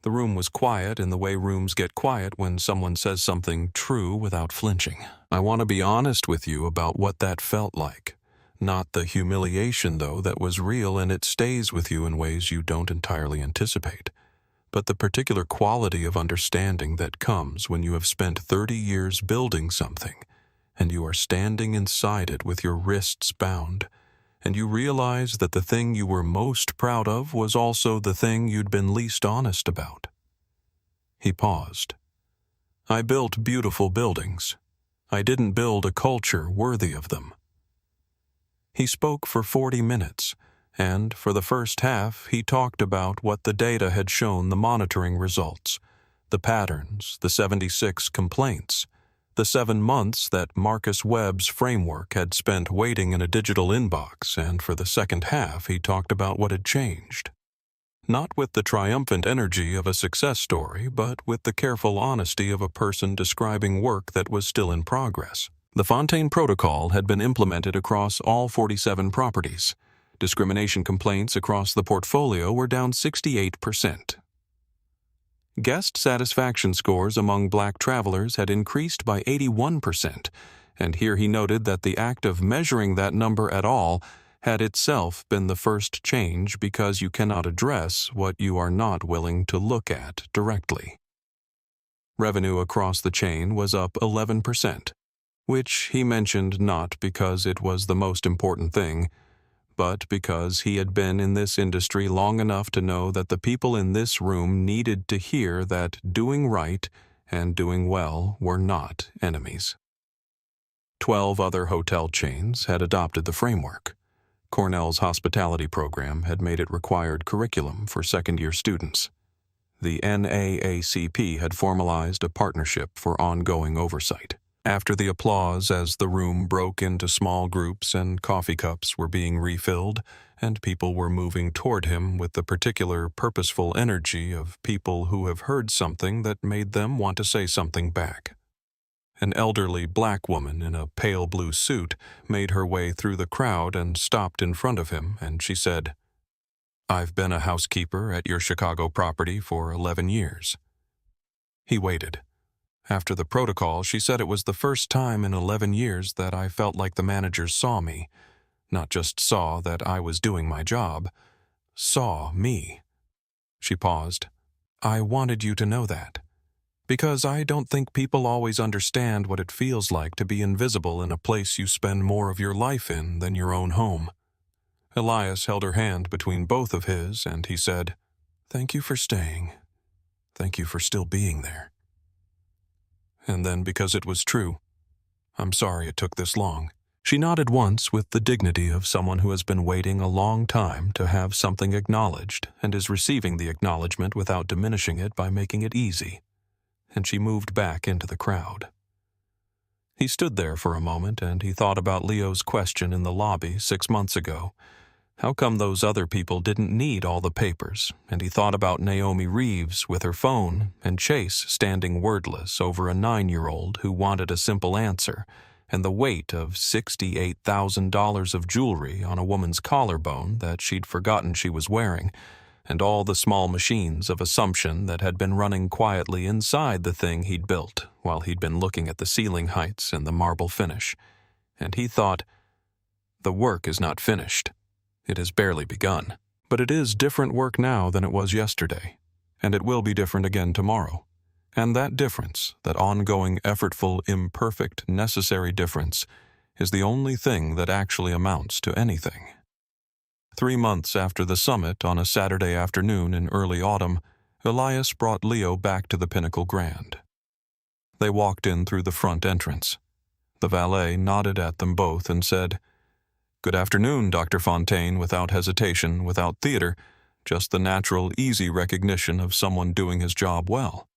The room was quiet in the way rooms get quiet when someone says something true without flinching. I want to be honest with you about what that felt like. Not the humiliation, though, that was real and it stays with you in ways you don't entirely anticipate, but the particular quality of understanding that comes when you have spent 30 years building something, and you are standing inside it with your wrists bound, and you realize that the thing you were most proud of was also the thing you'd been least honest about. He paused. I built beautiful buildings. I didn't build a culture worthy of them. He spoke for 40 minutes, and for the first half he talked about what the data had shown, the monitoring results, the patterns, the 76 complaints, the 7 months that Marcus Webb's framework had spent waiting in a digital inbox, and for the second half he talked about what had changed. Not with the triumphant energy of a success story, but with the careful honesty of a person describing work that was still in progress. The Fontaine Protocol had been implemented across all 47 properties. Discrimination complaints across the portfolio were down 68%. Guest satisfaction scores among Black travelers had increased by 81%, and here he noted that the act of measuring that number at all had itself been the first change because you cannot address what you are not willing to look at directly. Revenue across the chain was up 11%. Which he mentioned not because it was the most important thing, but because he had been in this industry long enough to know that the people in this room needed to hear that doing right and doing well were not enemies. 12 other hotel chains had adopted the framework. Cornell's hospitality program had made it required curriculum for second-year students. The NAACP had formalized a partnership for ongoing oversight. After the applause as the room broke into small groups and coffee cups were being refilled and people were moving toward him with the particular purposeful energy of people who have heard something that made them want to say something back. An elderly Black woman in a pale blue suit made her way through the crowd and stopped in front of him, and she said, "I've been a housekeeper at your Chicago property for 11 years. He waited. After the protocol, she said it was the first time in 11 years that I felt like the managers saw me. Not just saw that I was doing my job, saw me. She paused. I wanted you to know that. Because I don't think people always understand what it feels like to be invisible in a place you spend more of your life in than your own home. Elias held her hand between both of his, and he said, Thank you for staying. Thank you for still being there. And then, because it was true, I'm sorry it took this long. She nodded once with the dignity of someone who has been waiting a long time to have something acknowledged and is receiving the acknowledgement without diminishing it by making it easy. And she moved back into the crowd. He stood there for a moment and he thought about Leo's question in the lobby 6 months ago. How come those other people didn't need all the papers? And he thought about Naomi Reeves with her phone and Chase standing wordless over a 9-year-old who wanted a simple answer, and the weight of $68,000 of jewelry on a woman's collarbone that she'd forgotten she was wearing, and all the small machines of assumption that had been running quietly inside the thing he'd built while he'd been looking at the ceiling heights and the marble finish. And he thought, the work is not finished. It has barely begun. But it is different work now than it was yesterday, and it will be different again tomorrow. And that difference, that ongoing, effortful, imperfect, necessary difference, is the only thing that actually amounts to anything. 3 months after the summit, on a Saturday afternoon in early autumn, Elias brought Leo back to the Pinnacle Grand. They walked in through the front entrance. The valet nodded at them both and said, "Good afternoon, Dr. Fontaine," without hesitation, without theater, just the natural, easy recognition of someone doing his job well.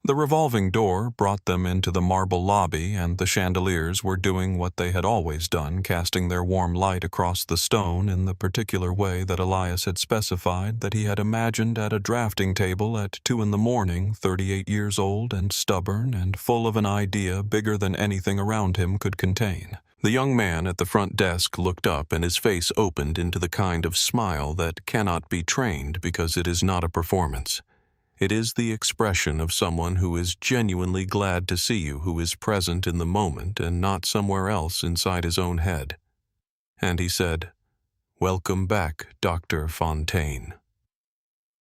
The revolving door brought them into the marble lobby, and the chandeliers were doing what they had always done, casting their warm light across the stone in the particular way that Elias had specified that he had imagined at a drafting table at 2 a.m, 38 years old and stubborn and full of an idea bigger than anything around him could contain. The young man at the front desk looked up, and his face opened into the kind of smile that cannot be trained because it is not a performance. It is the expression of someone who is genuinely glad to see you, who is present in the moment and not somewhere else inside his own head. And he said, "Welcome back, Dr. Fontaine."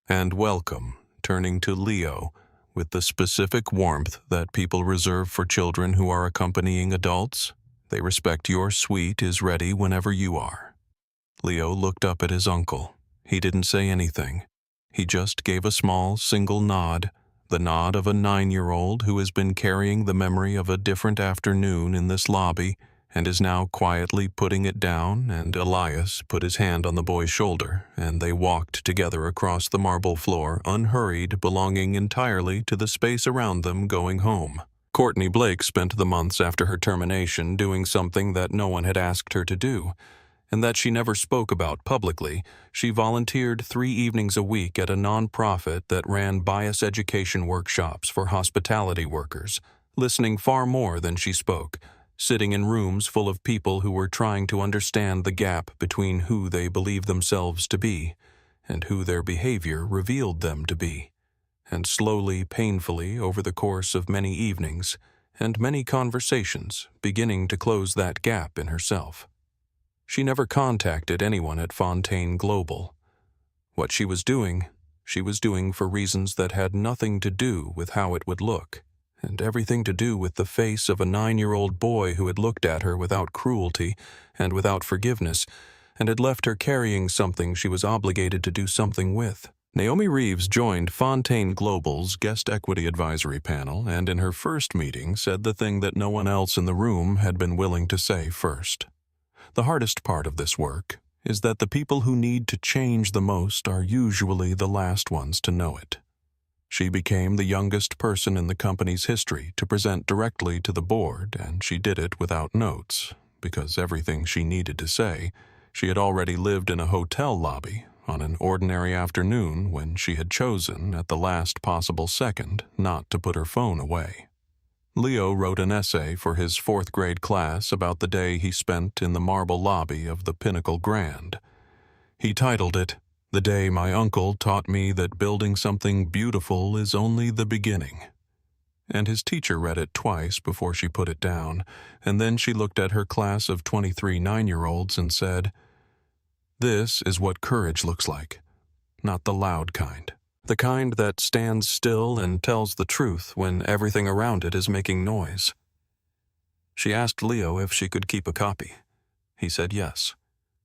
And welcome, turning to Leo, with the specific warmth that people reserve for children who are accompanying adults. They respect your suite is ready whenever you are. Leo looked up at his uncle. He didn't say anything. He just gave a small, single nod, the nod of a 9-year-old who has been carrying the memory of a different afternoon in this lobby and is now quietly putting it down, and Elias put his hand on the boy's shoulder, and they walked together across the marble floor, unhurried, belonging entirely to the space around them, going home. Courtney Blake spent the months after her termination doing something that no one had asked her to do, and that she never spoke about publicly. She volunteered 3 evenings a week at a nonprofit that ran bias education workshops for hospitality workers, listening far more than she spoke, sitting in rooms full of people who were trying to understand the gap between who they believed themselves to be and who their behavior revealed them to be, and slowly, painfully, over the course of many evenings and many conversations, beginning to close that gap in herself. She never contacted anyone at Fontaine Global. What she was doing for reasons that had nothing to do with how it would look, and everything to do with the face of a 9-year-old boy who had looked at her without cruelty and without forgiveness, and had left her carrying something she was obligated to do something with. Naomi Reeves joined Fontaine Global's guest equity advisory panel, and in her first meeting said the thing that no one else in the room had been willing to say first. The hardest part of this work is that the people who need to change the most are usually the last ones to know it. She became the youngest person in the company's history to present directly to the board, and she did it without notes, because everything she needed to say, she had already lived in a hotel lobby on an ordinary afternoon when she had chosen, at the last possible second, not to put her phone away. Leo wrote an essay for his 4th grade class about the day he spent in the marble lobby of the Pinnacle Grand. He titled it, "The Day My Uncle Taught Me That Building Something Beautiful Is Only the Beginning." And his teacher read it twice before she put it down, and then she looked at her class of 23 9-year-olds and said, "This is what courage looks like, not the loud kind. The kind that stands still and tells the truth when everything around it is making noise." She asked Leo if she could keep a copy. He said yes.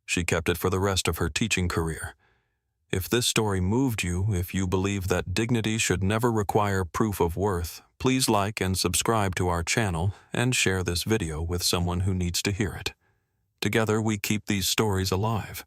She kept it for the rest of her teaching career. If this story moved you, if you believe that dignity should never require proof of worth, please like and subscribe to our channel and share this video with someone who needs to hear it. Together we keep these stories alive.